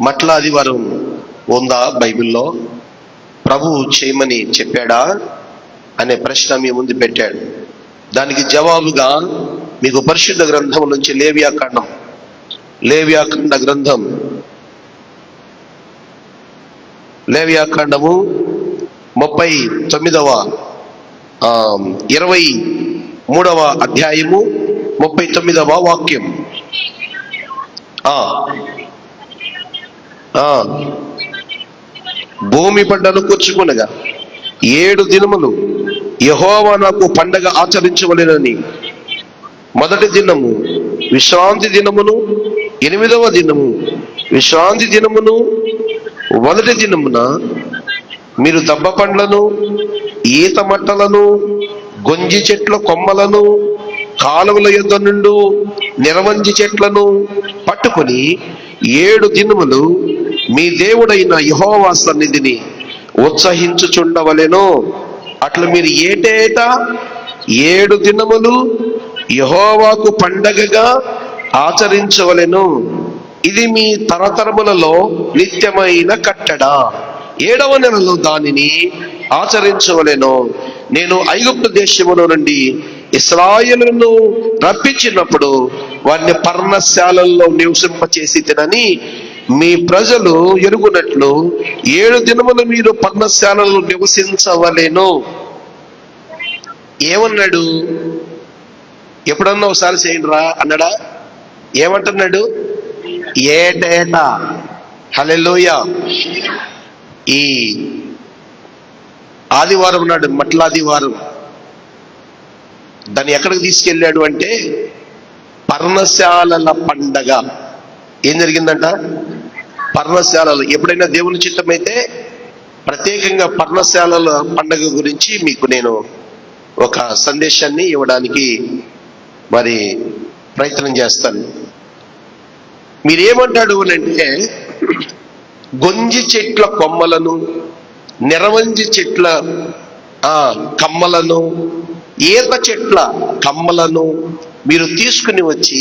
మట్ల ఆదివారం ఉందా బైబిల్లో? ప్రభువు చేయమని చెప్పాడా అనే ప్రశ్న మీ ముందు పెట్టాడు. దానికి జవాబుగా మీకు పరిశుద్ధ గ్రంథం నుంచి లేవియాకాండ గ్రంథం, లేవియాకాండము 23వ అధ్యాయము 39వ వాక్యం. భూమి పంటను కూర్చుకునగా 7 దినములు యెహోవా నాకు పండగ ఆచరించవలెనని, మొదటి దినము విశ్రాంతి దినమును, 8వ దినము విశ్రాంతి దినమును. మొదటి దినమున మీరు దబ్బ పండ్లను, ఈత మట్టలను, గొంజి చెట్ల కొమ్మలను, కాలువల యొద్ద నుండి నిరవంజి చెట్లను పట్టుకొని 7 దినములు మీ దేవుడైన యెహోవా సన్నిధిని ఉత్సహించుచుండవలెను. అట్లా మీరు ఏటేటా 7 దినములు యెహోవాకు పండగగా ఆచరించవలెను. ఇది మీ తరతరములలో నిత్యమైన కట్టడ. 7వ నెలలో దానిని ఆచరించవలెను. నేను ఐగుప్తు దేశములో నుండి ఇశ్రాయేలును రప్పించినప్పుడు వారిని పర్ణశాలల్లో నివసింపచేసి తినని మీ ప్రజలు ఎరుగునట్లు 7 దినములు మీరు పర్ణశాలలో నివసించవలెను. ఏమన్నాడు? ఎప్పుడన్నా ఒకసారి చేయండి రా అన్నాడా? ఏమంటున్నాడు? ఏటేటా. హల్లెలూయా. ఈ ఆదివారం నాడు, మట్ల ఆదివారం, దాన్ని ఎక్కడికి తీసుకెళ్ళాడు అంటే పర్ణశాలల పండగ. ఏం జరిగిందంట? పర్ణశాలలు. ఎప్పుడైనా దేవుని చిత్తమైతే ప్రత్యేకంగా పర్ణశాలల పండగ గురించి మీకు నేను ఒక సందేశాన్ని ఇవ్వడానికి మరి ప్రయత్నం చేస్తాను. మీరేమంటాడు అంటే, గొంజి చెట్ల కొమ్మలను, నిరవంజి చెట్ల కమ్మలను, ఈత చెట్ల కమ్మలను మీరు తీసుకుని వచ్చి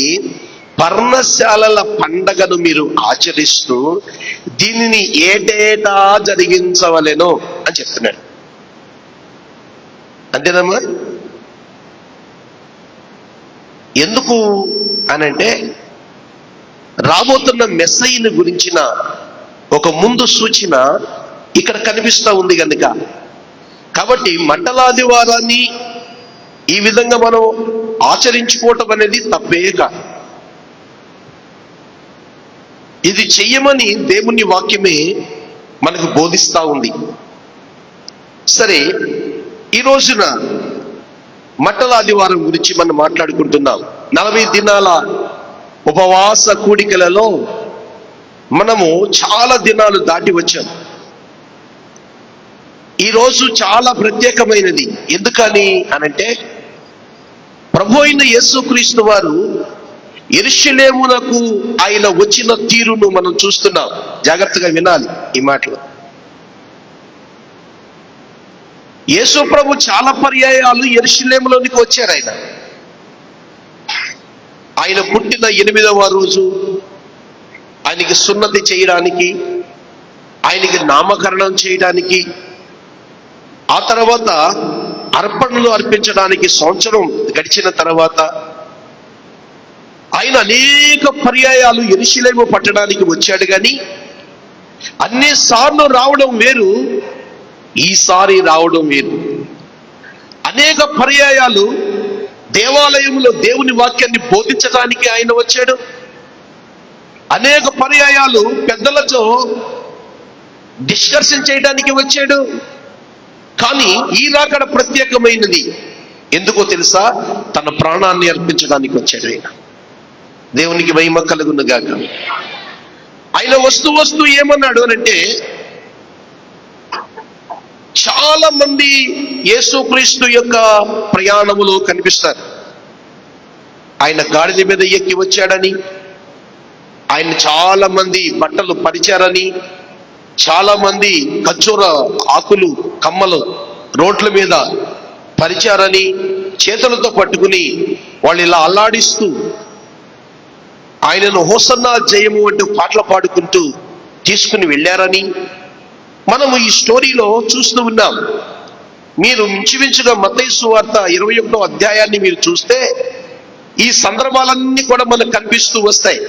పర్ణశాలల పండగను మీరు ఆచరిస్తూ దీనిని ఏటేటా జరిగించవలెను అని చెప్తున్నాడు. అంతేనమ్మా? ఎందుకు అనంటే రాబోతున్న మెస్సయ్యను గురించిన ఒక ముందు సూచన ఇక్కడ కనిపిస్తూ ఉంది కనుక. కాబట్టి మండలాదివారాన్ని ఈ విధంగా మనం ఆచరించుకోవటం అనేది తప్పే కాదు. ఇది చెయ్యమని దేవుని వాక్యమే మనకు బోధిస్తూ ఉంది. సరే, ఈ రోజున మట్టల ఆదివారం గురించి మనం మాట్లాడుకుంటున్నాం. 40 దినాల ఉపవాస కూడికలలో మనము చాలా దినాలు దాటి వచ్చాం. ఈరోజు చాలా ప్రత్యేకమైనది. ఎందుకని అనంటే ప్రభు అయిన యేసుక్రీస్తు వారు యెరూషలేమునకు ఆయన వచ్చిన తీరును మనం చూస్తున్నాం. జాగ్రత్తగా వినాలి ఈ మాటలు. యేసు ప్రభు చాలా పర్యాయాలు యెరూషలేములోనికి వచ్చారు. ఆయన పుట్టిన 8వ రోజు ఆయనకి సున్నతి చేయడానికి, ఆయనకి నామకరణం చేయడానికి, ఆ తర్వాత అర్పణలు అర్పించడానికి సంవత్సరం గడిచిన తర్వాత ఆయన అనేక పర్యాయాలు యెరూషలేము పట్టణానికి వచ్చాడు. కానీ అన్నిసార్లు రావడం వేరు, ఈసారి రావడం వేరు. అనేక పర్యాయాలు దేవాలయంలో దేవుని వాక్యాన్ని బోధించడానికి ఆయన వచ్చాడు. అనేక పర్యాయాలు పెద్దలతో డిస్కషన్ చేయడానికి వచ్చాడు. కానీ ఈ రాకడ ప్రత్యేకమైనది. ఎందుకో తెలుసా? తన ప్రాణాన్ని అర్పించడానికి వచ్చాడు ఆయన. దేవునికి మహిమ కలుగును గాక. ఆయన వస్తూ ఏమన్నాడు అనంటే, చాలా మంది యేసుక్రీస్తు యొక్క ప్రయాణములో కనిపిస్తారు. ఆయన గాడిద మీద ఎక్కి వచ్చాడని, ఆయన చాలా మంది బట్టలు పరిచారని, చాలా మంది ఖర్జూర ఆకులు కమ్మలు రోడ్ల మీద పరిచారని, చేతులతో పట్టుకుని వాళ్ళు ఇలా అల్లాడిస్తూ ఆయనను హోసన్నా జయము అంటూ పాటలు పాడుకుంటూ తీసుకుని వెళ్ళారని మనము ఈ స్టోరీలో చూస్తూ ఉన్నాం. మీరు మించుమించుగా మత్తయి సువార్త 21వ అధ్యాయాన్ని మీరు చూస్తే ఈ సందర్భాలన్నీ కూడా మనకు కనిపిస్తూ వస్తాయి.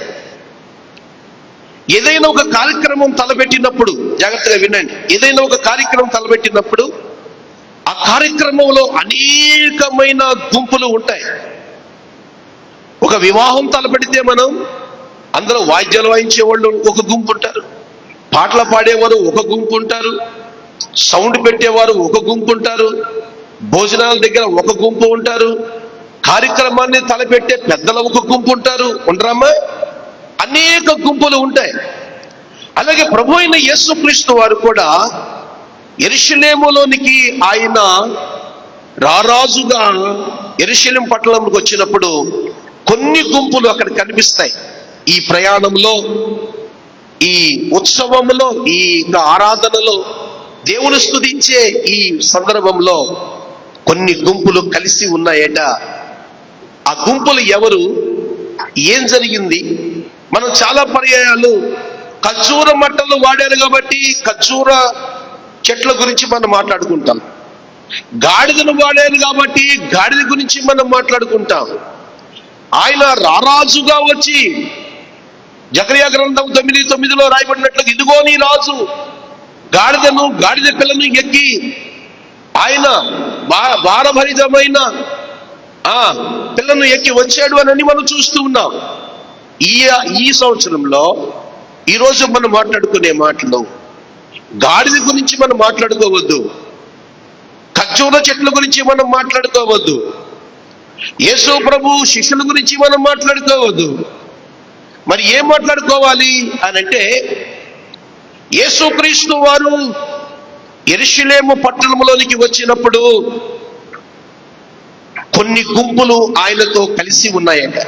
ఏదైనా ఒక కార్యక్రమం తలపెట్టినప్పుడు, జాగ్రత్తగా వినండి, ఏదైనా ఒక కార్యక్రమం తలపెట్టినప్పుడు ఆ కార్యక్రమంలో అనేకమైన గుంపులు ఉంటాయి. ఒక వివాహం తలపెడితే మనం అందులో వాయిద్యాలు వాయించే వాళ్ళు ఒక గుంపు ఉంటారు, పాటలు పాడేవారు ఒక గుంపు ఉంటారు, సౌండ్ పెట్టేవారు ఒక గుంపు ఉంటారు, భోజనాల దగ్గర ఒక గుంపు ఉంటారు, కార్యక్రమాన్ని తలపెట్టే పెద్దల ఒక గుంపు ఉంటారు. ఉండరమ్మా? అనేక గుంపులు ఉంటాయి. అలాగే ప్రభు అయిన యేసుక్రీస్తు వారు కూడా యెరూషలేములోనికి ఆయన రారాజుగా యెరూషలేం పట్టణంలోకి వచ్చినప్పుడు కొన్ని గుంపులు అక్కడ కనిపిస్తాయి. ఈ ప్రయాణంలో, ఈ ఉత్సవంలో, ఈ ఆరాధనలో, దేవుని స్తుతించే ఈ సందర్భంలో కొన్ని గుంపులు కలిసి ఉన్నాయట. ఆ గుంపులు ఎవరు, ఏం జరిగింది? మనం చాలా పర్యాయాలు ఖర్జూర మట్టలు వాడారు కాబట్టి ఖర్జూర చెట్ల గురించి మనం మాట్లాడుకుంటాం, గాడిదను వాడారు కాబట్టి గాడిద గురించి మనం మాట్లాడుకుంటాం. ఆయన రారాజుగా వచ్చి జకర్యా గ్రంథం 9:9 రాయబడినట్లు, ఇదిగో నీ రాజు గాడిదను, గాడిద పిల్లను ఎక్కి ఆయన భారభరితమైన పిల్లను ఎక్కి వచ్చాడు అని మనం చూస్తూ ఉన్నాం. ఈ సంవత్సరంలో ఈరోజు మనం మాట్లాడుకునే మాటలు గాడిద గురించి మనం మాట్లాడుకోవద్దు, ఖర్జూర చెట్ల గురించి మనం మాట్లాడుకోవద్దు, యేసు ప్రభు శిష్యుల గురించి మనం మాట్లాడుకోవద్దు. మరి ఏం మాట్లాడుకోవాలి అని అంటే, యేసుక్రీస్తు వారు యెరూషలేము పట్టణంలోనికి వచ్చినప్పుడు కొన్ని గుంపులు ఆయనతో కలిసి ఉన్నాయట.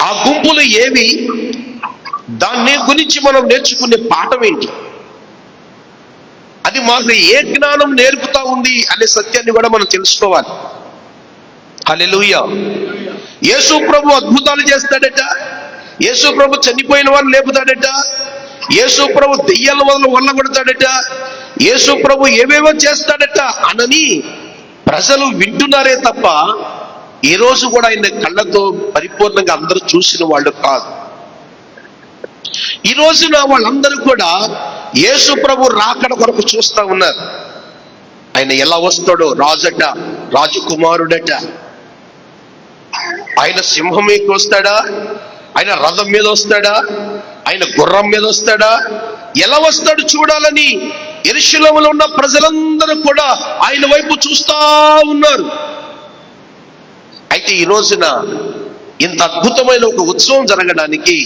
ఆ గుంపులు ఏవి, దాన్ని గురించి మనం నేర్చుకునే పాఠం ఏంటి, అది మాకు ఏ జ్ఞానం నేర్పుతా ఉంది అనే సత్యాన్ని కూడా మనం తెలుసుకోవాలి. హల్లెలూయా. యేసు ప్రభు అద్భుతాలు చేస్తాడట, యేసు ప్రభు చనిపోయిన వారిని లేపుతాడట, యేసు ప్రభు దెయ్యాల వల్ల కొడతాడట, యేసు ప్రభు ఏవేవో చేస్తాడట అనని ప్రజలు వింటున్నారే తప్ప ఈ రోజు కూడా ఆయన కళ్ళతో పరిపూర్ణంగా అందరూ చూసిన వాళ్ళు కాదు. ఈ రోజున వాళ్ళందరూ కూడా యేసు ప్రభు రాకడ కొరకు చూస్తా ఉన్నారు. ఆయన ఎలా వస్తాడో, రాజట, రాజకుమారుడట, ఆయన సింహం ఎక్కి వస్తాడా, ఆయన రథం మీద వస్తాడా, ఆయన గుర్రం మీద వస్తాడా, ఎలా వస్తాడు చూడాలని యెరూషలేములో ఉన్న ప్రజలందరూ కూడా ఆయన వైపు చూస్తా ఉన్నారు. అయితే ఈ రోజున ఇంత అద్భుతమైన ఒక ఉత్సవం జరగడానికి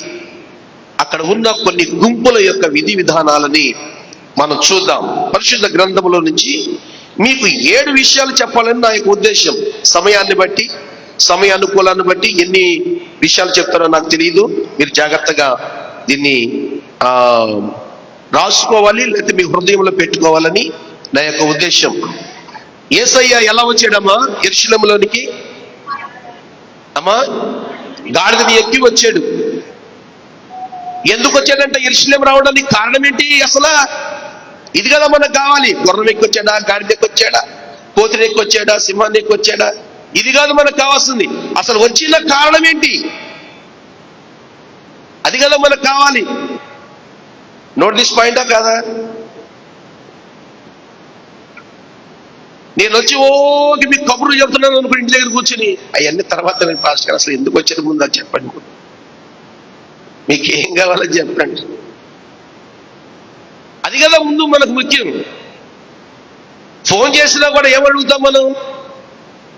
అక్కడ ఉన్న కొన్ని గుంపుల యొక్క విధి విధానాలని మనం చూద్దాం. పరిశుద్ధ గ్రంథంలో నుంచి మీకు 7 విషయాలు చెప్పాలని నా యొక్క ఉద్దేశం. సమయాన్ని బట్టి, సమయానుకూలాన్ని బట్టి ఎన్ని విషయాలు చెప్తారో నాకు తెలియదు. మీరు జాగ్రత్తగా దీన్ని రాసుకోవాలి, లేకపోతే మీ హృదయంలో పెట్టుకోవాలని నా యొక్క ఉద్దేశం. యేసయ్య ఎలా వచ్చాడమ్మా యెరూషలేములోనికి? అమ్మా, గాడిదని ఎక్కి వచ్చాడు. ఎందుకు వచ్చాడంటే యెరూషలేము రావడానికి కారణం ఏంటి అసలు? ఇది కదా మనకు కావాలి. గుర్రం ఎక్కి వచ్చాడా, గాడిద ఎక్కి వచ్చాడా, కోతిని ఎక్కి వచ్చాడా, సింహాన్ని ఎక్కి వచ్చాడా? ఇది కాదు మనకు కావాల్సింది. అసలు వచ్చిన కారణం ఏంటి? అది కదా మనకు కావాలి. నోట్ దిస్ పాయింటా కాదా? నేను వచ్చి ఓకి మీకు కబుర్లు చెప్తున్నాను అనుకో, ఇంటి దగ్గర కూర్చొని అవన్నీ తర్వాత నేను పాస్టర్ అసలు ఎందుకు వచ్చేది ముందు అది చెప్పండి, మీకు ఏం కావాలని చెప్పండి. అది కదా ముందు మనకు ముఖ్యం. ఫోన్ చేసినా కూడా ఏమడుగుతాం మనం?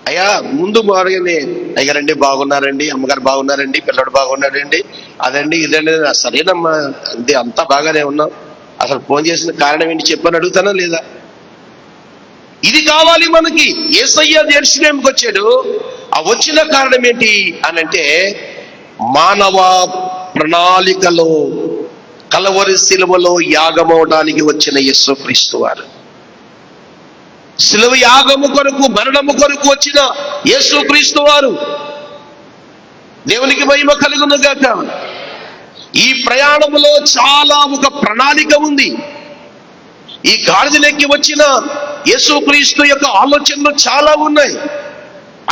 అయ్యా ముందు మారుగానే అయ్యారండి, బాగున్నారండి, అమ్మగారు బాగున్నారండి, పిల్లడు బాగున్నాడండి, అదండి ఇదండి. సరేనమ్మా, అంతే, అంతా బాగానే ఉన్నాం, అసలు ఫోన్ చేసిన కారణం ఏంటి చెప్పని అడుగుతానా లేదా? ఇది కావాలి మనకి. యేసయ్య యెరూషలేముకి వచ్చాడు. ఆ వచ్చిన కారణం ఏంటి అనంటే, మానవ ప్రణాళికలో కలవరి శిలువలో యాగమవడానికి వచ్చిన యేసుక్రీస్తు వారు, శిలువ యాగము కొరకు, మరణము కొరకు వచ్చిన యేసుక్రీస్తు వారు. దేవునికి మహిమ కలుగును గాక. ఈ ప్రయాణములో చాలా ఒక ప్రణాళిక ఉంది. ఈ గాడిదలెక్కి వచ్చిన యేసుక్రీస్తు యొక్క ఆలోచనలు చాలా ఉన్నాయి.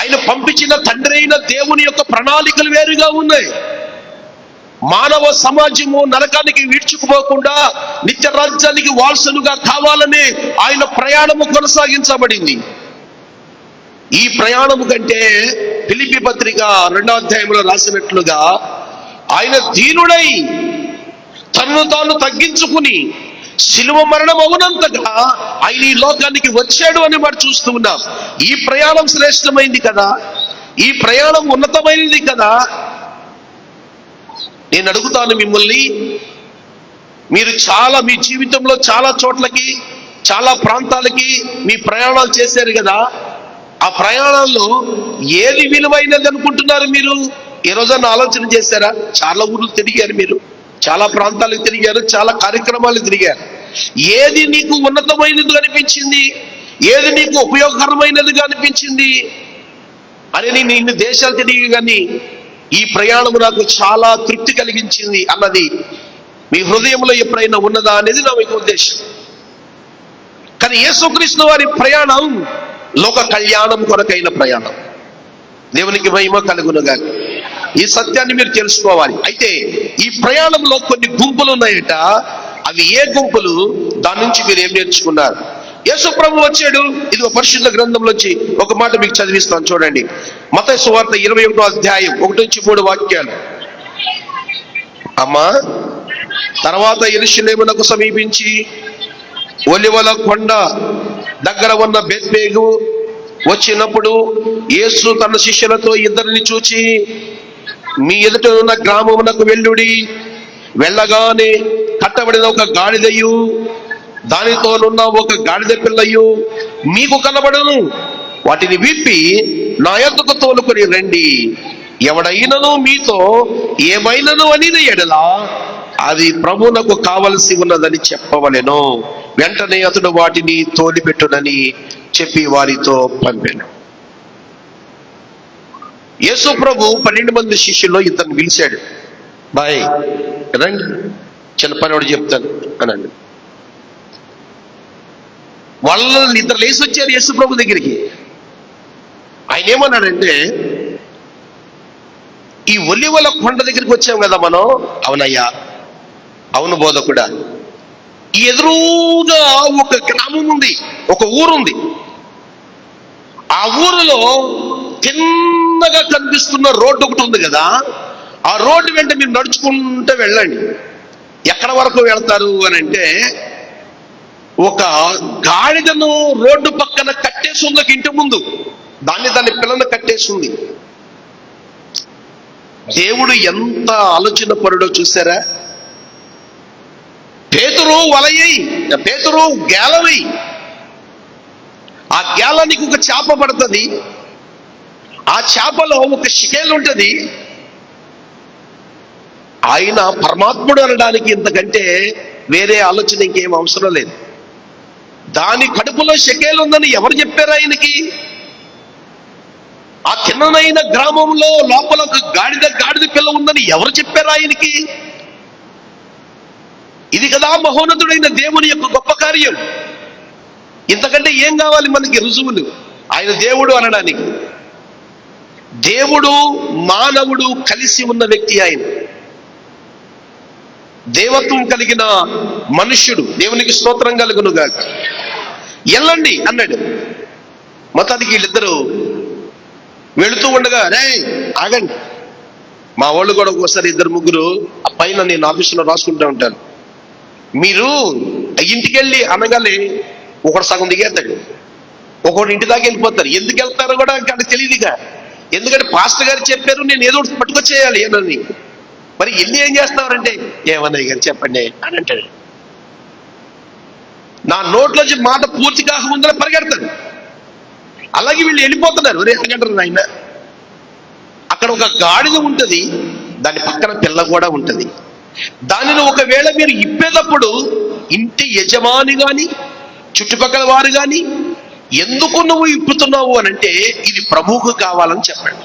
ఆయన పంపించిన తండ్రి అయిన దేవుని యొక్క ప్రణాళికలు వేరుగా ఉన్నాయి. మానవ సమాజము నరకానికి వీడ్చుకుపోకుండా నిత్య రాజ్యానికి వారసులుగా కావాలని ఆయన ప్రయాణము కొనసాగించబడింది. ఈ ప్రయాణము కంటే ఫిలిప్పీ పత్రిక 2వ అధ్యాయంలో రాసినట్లుగా ఆయన దీనుడై తనను తాను తగ్గించుకుని శిలువ మరణం అవునంతగా ఆయన ఈ లోకానికి వచ్చాడు అని మనం చూస్తూ ఉన్నాం. ఈ ప్రయాణం శ్రేష్టమైంది కదా, ఈ ప్రయాణం ఉన్నతమైనది కదా. నేను అడుగుతాను మిమ్మల్ని, మీరు మీ జీవితంలో చాలా చోట్లకి, చాలా ప్రాంతాలకి మీ ప్రయాణాలు చేశారు కదా. ఆ ప్రయాణాల్లో ఏది విలువైనది అనుకుంటున్నారు మీరు? ఏ రోజన్నా ఆలోచన చేశారా? చాలా ఊర్లు తిరిగారు, మీరు చాలా ప్రాంతాలకు తిరిగారు, చాలా కార్యక్రమాలు తిరిగారు. ఏది నీకు ఉన్నతమైనది అనిపించింది? ఏది నీకు ఉపయోగకరమైనదిగా అనిపించింది? అని నేను ఇన్ని దేశాలు తిరిగి కానీ ఈ ప్రయాణం నాకు చాలా తృప్తి కలిగించింది అన్నది మీ హృదయంలో ఎప్పుడైనా ఉన్నదా అనేది నా మీకు ఉద్దేశం. కానీ యేసుక్రీస్తు వారి ప్రయాణం లోక కళ్యాణం కొరకైన ప్రయాణం. దేవునికి మహిమ కలుగునుగాక. ఈ సత్యాన్ని మీరు తెలుసుకోవాలి. అయితే ఈ ప్రయాణంలో కొన్ని గుంపులు ఉన్నాయట. అవి ఏ గుంపులు? దాని నుంచి మీరు ఏం నేర్చుకున్నారు? యేసు ప్రభు వచ్చాడు. ఇది ఒక పరిశుద్ధ గ్రంథంలోంచి ఒక మాట మీకు చదివిస్తాను, చూడండి. మత్తయి సువార్త 21వ అధ్యాయం 1-3 వాక్యాలు. అమ్మా, తర్వాత యెరూషలేమునకు సమీపించి ఒలివల కొండ దగ్గర ఉన్న బెత్ఫేగు వచ్చినప్పుడు యేసు తన శిష్యులతో ఇద్దరిని చూచి, మీ ఎదుట ఉన్న గ్రామమునకు వెళ్ళుడి. వెళ్ళగానే కట్టబడిన ఒక గాడిదయు దానితోనున్న ఒక గాడిద పిల్లయు మీకు కనబడును. వాటిని విప్పి నా యొద్దకు తోలుకొని రండి. ఎవడైనను మీతో ఏమైనను అని ఎడల అది ప్రభువునకు కావలసి ఉన్నదని చెప్పవలెను. వెంటనే అతడు వాటిని తోలిపెట్టునని చెప్పి వారితో పంపాను. యేసు ప్రభు 12 మంది శిష్యుల్లో ఇద్దరిని పిలిచాడు. బాయ్ రండి, చిన్న పని వాడు చెప్తాను అనండి. వాళ్ళని ఇద్దరు లేచి వచ్చారు యేసు ప్రభు దగ్గరికి. ఆయన ఏమన్నాడంటే, ఈ ఒలివల కొండ దగ్గరికి వచ్చాం కదా మనం. అవునయ్యా, అవును బోధకుడా. ఈ ఎదురుగా ఒక గ్రామం ఉంది, ఒక ఊరుంది. ఆ ఊరిలో చిన్నగా కనిపిస్తున్న రోడ్డు ఒకటి ఉంది కదా. ఆ రోడ్డు వెంట మీరు నడుచుకుంటూ వెళ్ళండి. ఎక్కడ వరకు వెళ్తారు అని అంటే, ఒక గాడిదను రోడ్డు పక్కన కట్టేసి ఉంది ఒక ఇంటి ముందు. దాని పిల్లను కట్టేసి ఉంది. దేవుడు ఎంత ఆలోచన పరుడో చూసారా? పేతురు వలయ్యి, పేతురు గేలవై, ఆ గేలానికి ఒక చేప పడుతుంది. ఆ చేపలో ఒక షికేల్ ఉంటుంది. ఆయన పరమాత్ముడు అనడానికి ఇంతకంటే వేరే ఆలోచన ఇంకేం అవసరం లేదు. దాని కడుపులో షకేల్ ఉందని ఎవరు చెప్పారు ఆయనకి? ఆ చిన్ననైన గ్రామంలో లోపల ఒక గాడిద పిల్ల ఉందని ఎవరు చెప్పారు ఆయనకి? ఇది కదా మహోన్నతుడైన దేవుని యొక్క గొప్ప కార్యం. ఇంతకంటే ఏం కావాలి మనకి రుజువులు? ఆయన దేవుడు అనడానికి. దేవుడు మానవుడు కలిసి ఉన్న వ్యక్తి ఆయన. దేవత్వం కలిగిన మనుష్యుడు. దేవునికి స్తోత్రం కలుగునుగాక. వెళ్ళండి అన్నాడు. మొత్తానికి వీళ్ళిద్దరూ వెళుతూ ఉండగా, రే ఆగండి. మా వాళ్ళు కూడా ఒకసారి 2-3 ఆ పైన నేను ఆఫీసులో రాసుకుంటూ ఉంటాను. మీరు ఇంటికి వెళ్ళి అనగానే ఒకడు సగం దిగేస్తాడు, ఒకడు ఇంటి దాకా వెళ్ళిపోతారు. ఎందుకు వెళ్తారో కూడా నాకు తెలియదుగా. ఎందుకంటే పాస్టర్ గారు చెప్పారు, నేను ఏదో పట్టుకొచ్చేయాలి ఏనని. మరి వెళ్ళి ఏం చేస్తారంటే, ఏమన్నా గారు చెప్పండి అని అంటాడు. నా నోట్లోంచి మాట పూర్తి కాకముందర పరిగెడతాడు. అలాగే వీళ్ళు వెళ్ళిపోతున్నారు. ఒరే అడగంటారు ఆయన. అక్కడ ఒక గాడిద ఉంటుంది, దాని పక్కన పిల్ల కూడా ఉంటుంది. దానిని ఒకవేళ మీరు ఇప్పేటప్పుడు ఇంటి యజమాని గాని చుట్టుపక్కల వారు గాని ఎందుకు నువ్వు ఇప్పుతున్నావు అని అంటే, ఇది ప్రభువుకు కావాలని చెప్పండి.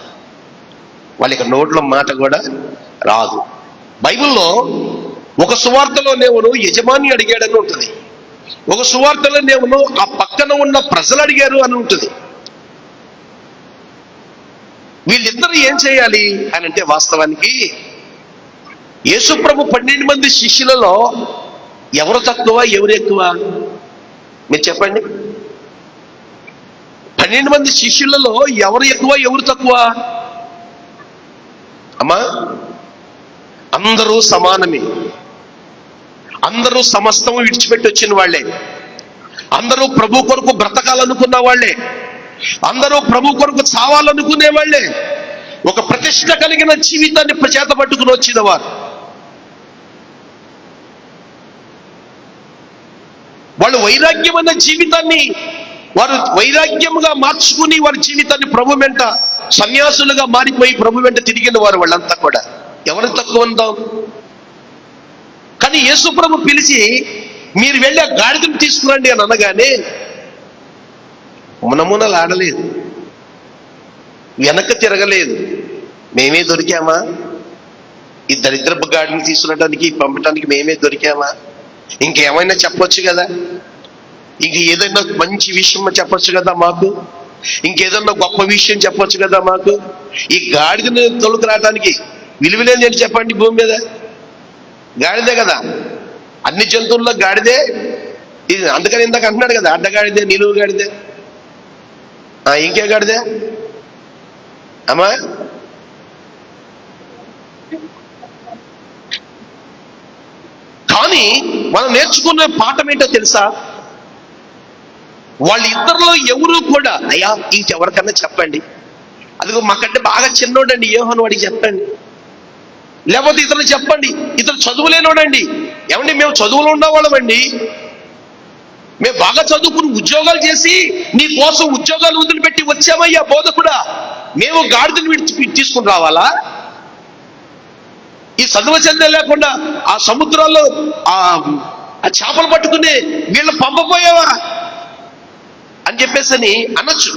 వాళ్ళకి నోట్లో మాట కూడా రాదు. బైబిల్లో ఒక సువార్తలో నేవును యజమాని అడిగాడని ఉంటుంది, ఒక సువార్తలో నేవును ఆ పక్కన ఉన్న ప్రజలు అడిగారు అని ఉంటుంది. వీళ్ళిద్దరూ ఏం చేయాలి అని అంటే, వాస్తవానికి యేసుప్రభు 12 మంది శిష్యులలో ఎవరు తక్కువ ఎవరు ఎక్కువ? మీరు చెప్పండి. 12 మంది శిష్యులలో ఎవరు ఎక్కువ ఎవరు తక్కువ? అమ్మా, అందరూ సమానమే, అందరూ సమస్తం విడిచిపెట్టి వచ్చిన వాళ్ళే, అందరూ ప్రభు కొరకు బ్రతకాలనుకున్న వాళ్ళే, అందరూ ప్రభు కొరకు చావాలనుకునే వాళ్ళే, ఒక ప్రతిష్ట కలిగిన జీవితాన్ని చేత పట్టుకుని వచ్చిన వారు. వాళ్ళు వైరాగ్యమైన జీవితాన్ని వారు వైరాగ్యముగా మార్చుకుని వారి జీవితాన్ని ప్రభు వెంట సన్యాసులుగా మారిపోయి ప్రభు వెంట తిరిగిన వారు వాళ్ళంతా కూడా. ఎవరు తక్కువ ఉందాం? కానీ యేసు ప్రభు పిలిచి మీరు వెళ్ళి ఆ గాడిదను తీసుకురండి అని అనగానే మునమునలు ఆడలేదు, వెనక తిరగలేదు. మేమే దొరికామా? ఈ దరిద్రపు గాడిని తీసుకురావడానికి పంపడానికి మేమే దొరికామా? ఇంకేమైనా చెప్పొచ్చు కదా, ఇంక ఏదైనా మంచి విషయం చెప్పొచ్చు కదా మాకు, ఇంకేదన్నా గొప్ప విషయం చెప్పొచ్చు కదా మాకు. ఈ గాడిదని తొలుకు రావడానికి విలువలేని ఏంటి చెప్పండి భూమి మీద? గాడిదే కదా, అన్ని జంతువుల్లో గాడిదే ఇది. అందుకని ఇందాక అంటున్నాడు కదా, అడ్డగాడిదే, నిలువు గాడిదే, ఇంకే గాడిదే అమ్మా. కానీ మనం నేర్చుకునే పాఠం ఏంటో తెలుసా? వాళ్ళిద్దరిలో ఎవరు కూడా అయ్యా ఇంకెవరికన్నా చెప్పండి, అదిగో మాకంటే బాగా చిన్నోడండి యోహాను, వాడికి చెప్పండి, లేకపోతే ఇతరులు చెప్పండి, ఇతరు చదువులేనోడండి. ఏమండి మేము చదువులో ఉన్నవాళ్ళమండి, మేము బాగా చదువుకుని ఉద్యోగాలు చేసి నీ కోసం ఉద్యోగాలు వదిలిపెట్టి వచ్చామయ్యా బోధకుడా, మేము గాడిదని విడిచి తీసుకుని రావాలా? ఈ చదువు చందే లేకుండా ఆ సముద్రాల్లో ఆ చేపలు పట్టుకుని వీళ్ళు పంపపోయావా అని చెప్పేసి అనొచ్చు.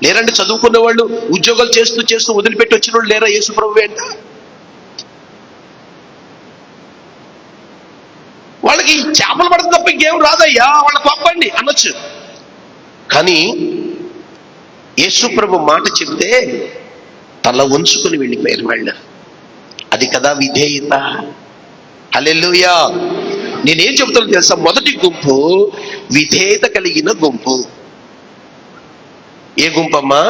లేరండి చదువుకునే వాళ్ళు, ఉద్యోగాలు చేస్తూ చేస్తూ వదిలిపెట్టి వచ్చిన వాళ్ళు లేరా యేసు ప్రభు వెంట? వాళ్ళకి చేపలు పడదు తప్ప ఇంకేం రాదయ్యా, వాళ్ళ పంపండి అనొచ్చు. కానీ యేసు ప్రభు మాట చెప్తే తల ఉంచుకుని వెళ్ళిపోయారు వాళ్ళు. అది కదా విధేయత. హల్లెలూయా. నేనేం చెప్తాను తెలుసా? మొదటి గుంపు విధేయత కలిగిన గుంపు. ఏ గుంపమ్మా?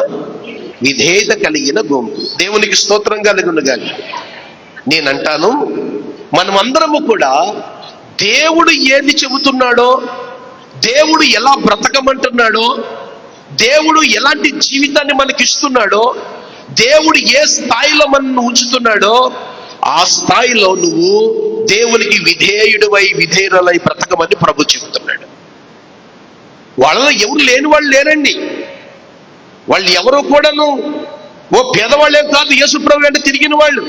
విధేయత కలిగిన గుంపు. దేవునికి స్తోత్రం కలుగునుగాక. నేనంటాను, మనమందరము కూడా దేవుడు ఏది చెబుతున్నాడో, దేవుడు ఎలా బ్రతకమంటున్నాడో, దేవుడు ఎలాంటి జీవితాన్ని మనకిస్తున్నాడో, దేవుడు ఏ స్థాయిలో మనల్ని ఉంచుతున్నాడో ఆ స్థాయిలో నువ్వు దేవునికి విధేయుడివై విధేయులై బ్రతకమని ప్రభు చెబుతున్నాడు. వాళ్ళలో ఎవరు లేని వాళ్ళు లేరండి. వాళ్ళు ఎవరో కూడాను ఓ పేదవాళ్ళేం కాదు, యేసు ప్రభు అంటే తిరిగిన వాళ్ళు.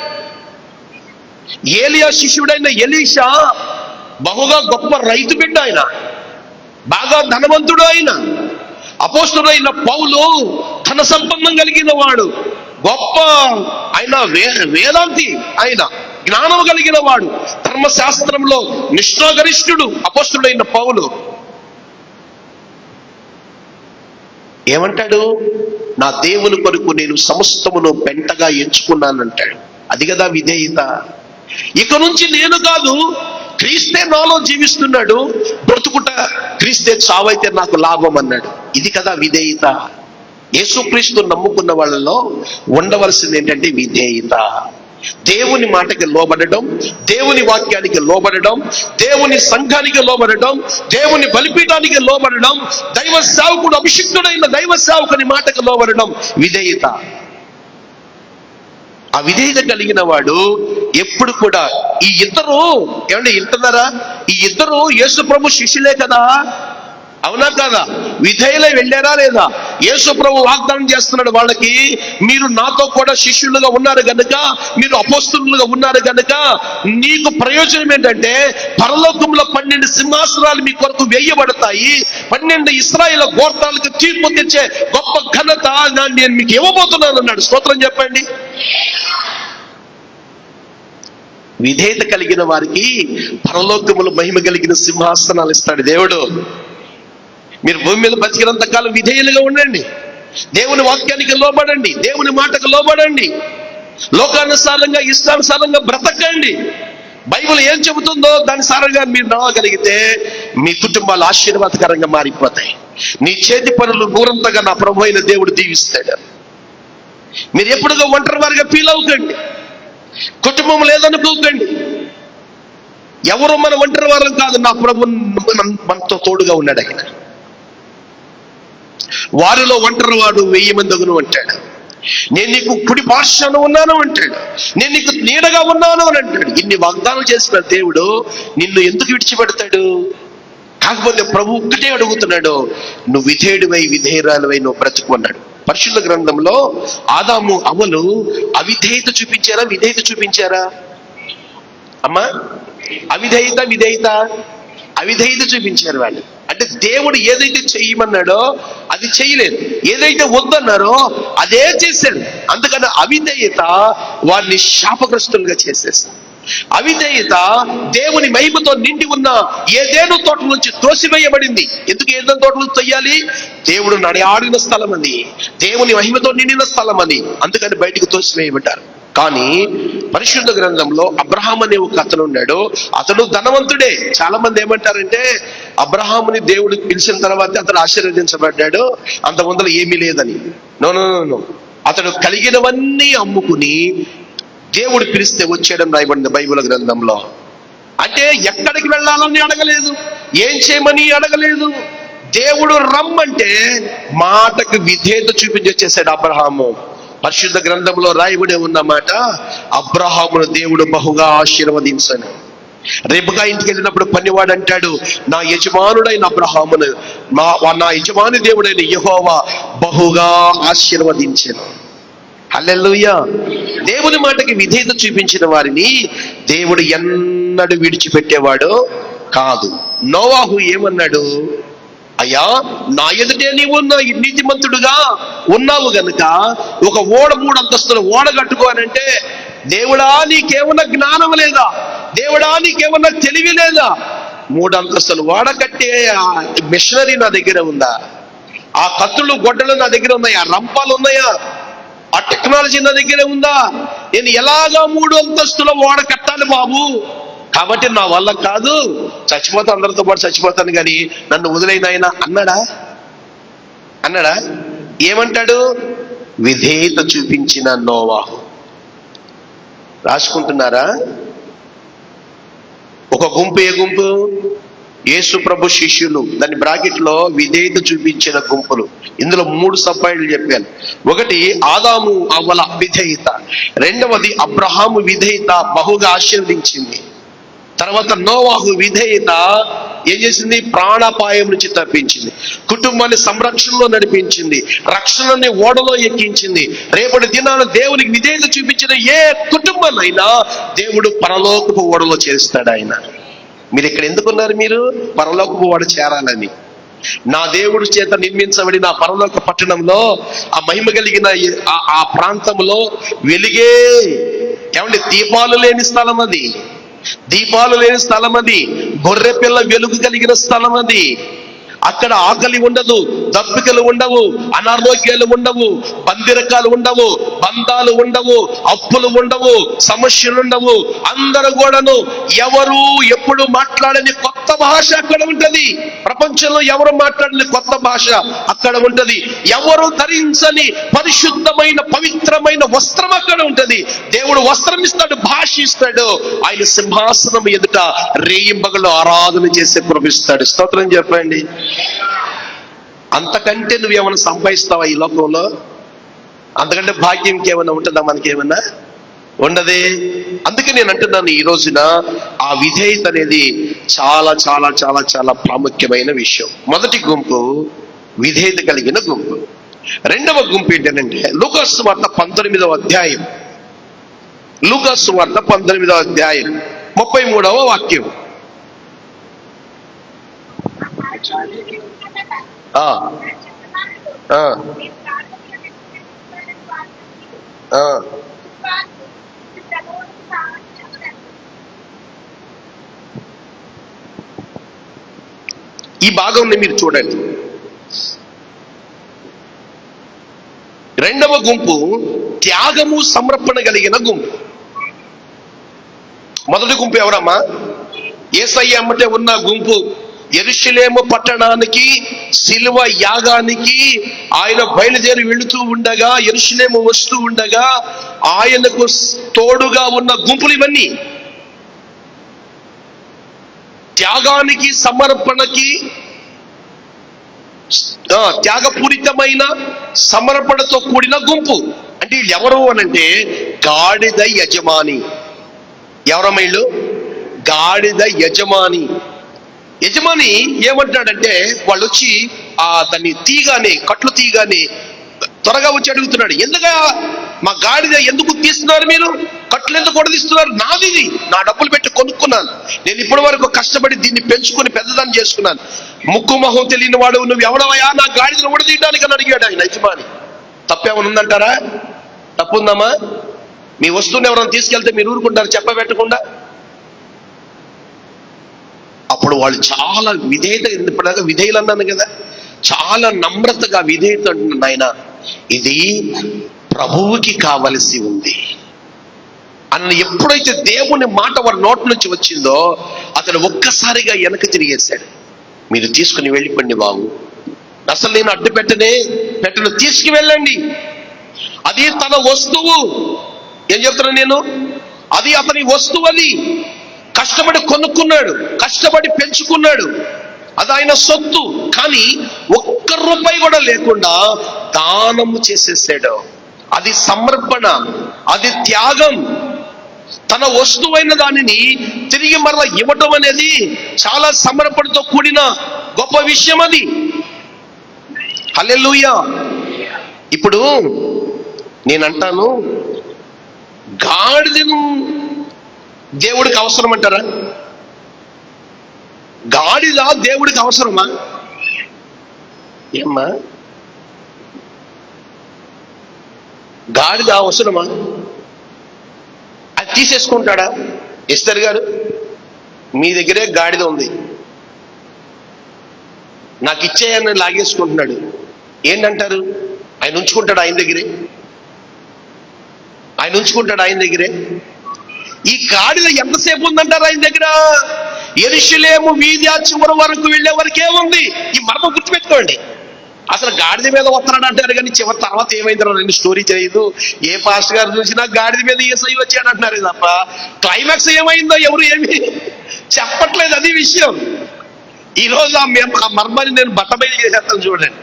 ఏలియా శిష్యుడైన ఎలీషా బహుగా గొప్ప రైతు బిడ్డ, ఆయన బాగా ధనవంతుడు. ఆయన అపోస్తలుడైన పౌలు ధన సంపన్నం కలిగిన వాడు, గొప్ప ఆయన వేదాంతి, ఆయన జ్ఞానం కలిగిన వాడు, ధర్మశాస్త్రంలో నిష్ఠాగరిష్ఠుడు అపోస్తలుడైన పౌలు. ఏమంటాడు? నా దేవుని కొరకు నేను సమస్తమును పెంటగా ఎంచుకున్నానంటాడు. అది కదా విధేయత. ఇక నుంచి నేను కాదు, క్రీస్తే నాలో జీవిస్తున్నాడు, బ్రతుకుట క్రీస్తే, చావైతే నాకు లాభం అన్నాడు. ఇది కదా విధేయత. యేసుక్రీస్తు నమ్ముకున్న వాళ్ళలో ఉండవలసింది ఏంటంటే విధేయత. దేవుని మాటకి లోబడడం, దేవుని వాక్యానికి లోబడడం, దేవుని సంఘానికి లోబడడం, దేవుని బలిపీఠానికి లోబడడం, దైవ సేవకుడు అభిషిక్తుడైన దైవ సేవకుని మాటకు లోబడడం విధేయత. ఆ విధేయత కలిగిన వాడు ఎప్పుడు కూడా ఈ ఇద్దరు ఏమంటే వింటున్నారా? ఈ ఇద్దరు యేసు ప్రభు శిష్యులే కదా, అవునా కాదా? విధేయులై వెళ్ళారా లేదా? యేసు ప్రభు వాగ్దానం చేస్తున్నాడు వాళ్ళకి, మీరు నాతో కూడా శిష్యులుగా ఉన్నారు గనుక, మీరు అపోస్తలులుగా ఉన్నారు గనుక నీకు ప్రయోజనం ఏంటంటే పరలోకంలో 12 సింహాసనాలు మీ కొరకు వేయబడతాయి, 12 ఇశ్రాయేలు గోత్రాలకు తీర్పు తెచ్చే గొప్ప ఘనత నేను మీకు ఇవ్వబోతున్నాను అన్నాడు. స్తోత్రం చెప్పండి. విధేయత కలిగిన వారికి పరలోకములు మహిమ కలిగిన సింహాసనాలు ఇస్తాడు దేవుడు. మీరు భూమి మీద బతికినంత కాలం విధేయులుగా ఉండండి, దేవుని వాక్యానికి లోబడండి, దేవుని మాటకు లోబడండి, లోకానుసారంగా ఇష్టానుసారంగా బ్రతకండి. బైబిల్ ఏం చెబుతుందో దాని సారంగా మీరు నడవగలిగితే మీ కుటుంబాలు ఆశీర్వాదకరంగా మారిపోతాయి. నీ చేతి పనులు నూరంతగా నా ప్రభు అయిన దేవుడు దీవిస్తాడు. మీరు ఎప్పుడుగా ఒంటరి వారిగా ఫీల్ అవ్వకండి, కుటుంబం లేదనుకోకండి. ఎవరు మన ఒంటరి వారం కాదు, నా ప్రభు మనతో తోడుగా ఉన్నాడు. ఆయన వారిలో ఒంటరి వాడు 1000 మందిగును అంటాడు. నేను నీకు కుడి పార్శ్వన ఉన్నాను అంటాడు, నేను నీకు నీడగా ఉన్నాను అని అంటాడు. ఇన్ని వాగ్దానం చేసిన దేవుడు నిన్ను ఎందుకు విడిచిపెడతాడు? కాకపోతే ప్రభు ఒక్కటే అడుగుతున్నాడు, నువ్వు విధేయుడివై విధేయురాలువై నువ్వు బ్రతుకున్నాడు. పరిశుద్ధ గ్రంథంలో ఆదాము అవ్వలు అవిధేయత చూపించారా, విధేయత చూపించారా? అమ్మా, అవిధేయత చూపించారు వాళ్ళు. అంటే దేవుడు ఏదైతే చెయ్యమన్నాడో అది చేయలేదు, ఏదైతే వద్దన్నారో అదే చేశాడు. అందుకని అవిధేయత వారిని శాపగ్రస్తులుగా చేసేసాడు. అవిధేయత దేవుని మహిమతో నిండి ఉన్న ఏదేను తోట నుంచి త్రోసివేయబడింది. ఎందుకు ఏదేను తోట నుంచి తొయ్యాలి? దేవుడు నడియాడిన స్థలం అది, దేవుని మహిమతో నిండిన స్థలం అది, అందుకని బయటికి తోసివేయబడ్డారు. కానీ పరిశుద్ధ గ్రంథంలో అబ్రహాం అనే ఒక అతను ఉన్నాడు. అతడు ధనవంతుడే. చాలా మంది ఏమంటారంటే అబ్రహాముని దేవుడు పిలిచిన తర్వాత అతడు ఆశీర్వదించబడ్డాడు, అంత ముందర ఏమీ లేదని. నో నో నో, అతడు కలిగినవన్నీ అమ్ముకుని దేవుడు పిలిస్తే వచ్చేయడం రాయబడింది బైబిల్ గ్రంథంలో. అంటే ఎక్కడికి వెళ్ళాలని అడగలేదు, ఏం చేయమని అడగలేదు. దేవుడు రమ్మంటే మాటకు విధేయత చూపించి వచ్చేసాడు అబ్రహాము. పరిశుద్ధ గ్రంథంలో రాయబడి ఉన్న మాట, అబ్రహామును దేవుడు బహుగా ఆశీర్వదించను. రేపుగా ఇంటికి వెళ్ళినప్పుడు పనివాడు అంటాడు, నా యజమానుడైన అబ్రహామును నా యజమాని దేవుడైన యెహోవా బహుగా ఆశీర్వదించెను. హల్లెలూయా. దేవుని మాటకి విధేయత చూపించిన వారిని దేవుడు ఎన్నడూ విడిచిపెట్టేవాడు కాదు. నోవాహు ఏమన్నాడు? అయ్యా, నా ఎదుటే నీవు నీతిమంతుడుగా ఉన్నావు గనుక ఒక 3 అంతస్తుల ఓడ కట్టుకోనంటే, దేవుడా నీకేమన్నా జ్ఞానం లేదా? దేవుడా నీకేమన్నా తెలివి లేదా? 3 అంతస్తులు ఓడ కట్టే మిషనరీ నా దగ్గర ఉందా? ఆ కత్తులు గొడ్డలు నా దగ్గర ఉన్నాయా? రంపాలు ఉన్నాయా? ఆ టెక్నాలజీ నా దగ్గర ఉందా? నేను ఎలాగా 3 అంతస్తుల ఓడ కట్టాలి బాబు? కాబట్టి నా వల్ల కాదు, చచ్చిపోతా, అందరితో పాటు చచ్చిపోతాను, కానీ నన్ను వదిలేన ఆయన అన్నాడా? ఏమంటాడు? విధేయత చూపించిన నోవాహు. రాసుకుంటున్నారా? ఒక గుంపు, ఏ గుంపు? యేసు ప్రభు శిష్యులు. దాని బ్రాకెట్ లో విధేయత చూపించిన గుంపులు. ఇందులో 3 సబ్పాయింట్లు చెప్పాను. ఒకటి ఆదాము అవ్వల విధేయత, రెండవది అబ్రహాము విధేయత బహుగా ఆశీర్వదించింది, తర్వాత నోవాహు విధేయత ఏం చేసింది? ప్రాణాపాయం నుంచి తప్పించింది, కుటుంబాన్ని సంరక్షణలో నడిపించింది, రక్షణని ఓడలో ఎక్కించింది. రేపటి దినాన దేవునికి విధేయత చూపించిన ఏ కుటుంబాన్నైనా దేవుడు పరలోకపు ఓడలో చేస్తాడు. ఆయన మీరు ఇక్కడ ఎందుకున్నారు? మీరు పరలోకపు ఓడ చేరాలని. నా దేవుడి చేత నిర్మించబడిన పరలోక పట్టణంలో, ఆ మహిమ కలిగిన ఆ ప్రాంతంలో వెలిగే, ఏమంటే దీపాలు లేని స్థలం అది, దీపాలు లేని స్థలం అది, గొర్రె పిల్ల వెలుగు కలిగిన స్థలం అది. అక్కడ ఆకలి ఉండదు, దప్పికలు ఉండవు, అనారోగ్యాలు ఉండవు, బందిరకాలు ఉండవు, బంధాలు ఉండవు, అప్పులు ఉండవు, సమస్యలు ఉండవు. అందరూ కూడాను ఎవరు ఎప్పుడు మాట్లాడని కొత్త భాష అక్కడ ఉంటది. ప్రపంచంలో ఎవరు మాట్లాడని కొత్త భాష అక్కడ ఉంటది. ఎవరు ధరించని పరిశుద్ధమైన పవిత్రమైన వస్త్రం అక్కడ ఉంటది. దేవుడు వస్త్రం ఇస్తాడు, భాష ఇస్తాడు. ఆయన సింహాసనం ఎదుట రేయింబగలు ఆరాధన చేసే కృపిస్తాడు. స్తోత్రం చెప్పండి. అంతకంటే నువ్వేమైనా సంపాదిస్తావా ఈ లోకంలో? అంతకంటే భాగ్యం ఇంకేమైనా ఉంటుందా? మనకేమన్నా ఉండదే. అందుకే నేను అంటున్నాను, ఈ రోజున ఆ విధేయత అనేది చాలా చాలా చాలా చాలా ప్రాముఖ్యమైన విషయం. మొదటి గుంపు విధేయత కలిగిన గుంపు. రెండవ గుంపు ఏంటంటే లూకాసు వార్త 19వ అధ్యాయం, లూకాసు వార్త 19వ అధ్యాయం 33వ వాక్యం. ఈ భాగంని మీరు చూడండి. రెండవ గుంపు త్యాగము సమర్పణ కలిగిన గుంపు. మొదటి గుంపు ఎవరమ్మా? యేసయ్య అమ్మటే ఉన్న గుంపు. యెరూషలేము పట్టణానికి శిలువ యాగానికి ఆయన బయలుదేరి వెళుతూ ఉండగా, యెరూషలేము వస్తూ ఉండగా ఆయనకు తోడుగా ఉన్న గుంపులు ఇవన్నీ. త్యాగానికి సమర్పణకి, త్యాగపూరితమైన సమర్పణతో కూడిన గుంపు. అంటే వీళ్ళు ఎవరు అనంటే గాడిద యజమాని. ఎవరమ్మ వీళ్ళు? గాడిద యజమాని. యజమాని ఏమంటున్నాడంటే, వాళ్ళు వచ్చి దాన్ని తీగానే, కట్లు తీగానే త్వరగా వచ్చి అడుగుతున్నాడు, ఎందుగా మా గాడిద ఎందుకు తీస్తున్నారు మీరు? కట్లు ఎందుకు కొడదీస్తున్నారు? నాది, నా డబ్బులు పెట్టి కొనుక్కున్నాను, నేను ఇప్పటి వరకు కష్టపడి దీన్ని పెంచుకొని పెద్దదాన్ని చేసుకున్నాను, ముక్కు మొహం తెలియని వాడు నువ్వు ఎవడవయా నా గాడిదను ఉడదీయడానికి అని అడిగాడు ఆయన యజమాని. తప్పేమైనా ఉందంటారా? తప్పు ఉందమ్మా? మీ వస్తువుని ఎవరైనా తీసుకెళ్తే మీరు ఊరుకుంటారు చెప్పబెట్టకుండా? అప్పుడు వాళ్ళు చాలా విధేయత, ఇప్పటిదాకా విధేయులు అన్నాను కదా, చాలా నమ్రతగా విధేయత అంటున్నాడు. ఆయన ఇది ప్రభువుకి కావలసి ఉంది అన్న ఎప్పుడైతే దేవుని మాట వారి నోటి నుంచి వచ్చిందో అతను ఒక్కసారిగా వెనక్కి తిరిగేశాడు. మీరు తీసుకుని వెళ్ళిపోండి బాబు, అసలు నేను అడ్డు పెట్టను, తీసుకువెళ్ళండి. అది తన వస్తువు. ఏం చెప్తున్నా నేను? అది అతని వస్తువు. అది కష్టపడి కొనుక్కున్నాడు, కష్టపడి పెంచుకున్నాడు, అది ఆయన సొత్తు. కానీ ఒక్క రూపాయి కూడా లేకుండా దానము చేసేసాడు. అది సమర్పణ, అది త్యాగం. తన వస్తువైన దానిని తిరిగి మరలా ఇవ్వటం అనేది చాలా సమర్పణతో కూడిన గొప్ప విషయం అది. హల్లెలూయా. ఇప్పుడు నేనంటాను, గాడిదను దేవుడికి అవసరం అంటారా? గాడిద దేవుడికి అవసరమా? ఏమ్మా, గాడిద అవసరమా? అది తీసేసుకుంటాడా? ఎస్తర్ గారు, మీ దగ్గరే గాడిద ఉంది, నాకు ఇచ్చేయని లాగేసుకుంటున్నాడు, ఏంటంటారు? ఆయన ఉంచుకుంటాడు ఆయన దగ్గరే? ఆయన ఉంచుకుంటాడు ఆయన దగ్గరే? ఈ గాడిద ఎంతసేపు ఉందంటారు ఆయన దగ్గర? యెరూషలేము వీధి చివరి వరకు వెళ్ళే వరకే ఉంది. ఈ మర్మం గుర్తుపెట్టుకోండి. అసలు గాడిద మీద వస్తున్నాడు అంటారు కానీ చివరి తర్వాత ఏమైందో నేను స్టోరీ తెలియదు. ఏ పాస్టర్ గారు చూసినా గాడిద మీద యేసయ్య వచ్చాడు అంటున్నారు తప్ప క్లైమాక్స్ ఏమైందో ఎవరు ఏమి చెప్పట్లేదు. అది విషయం. ఈరోజు ఆ మర్మాన్ని నేను బట్టబయలు చేసేస్తాను చూడండి.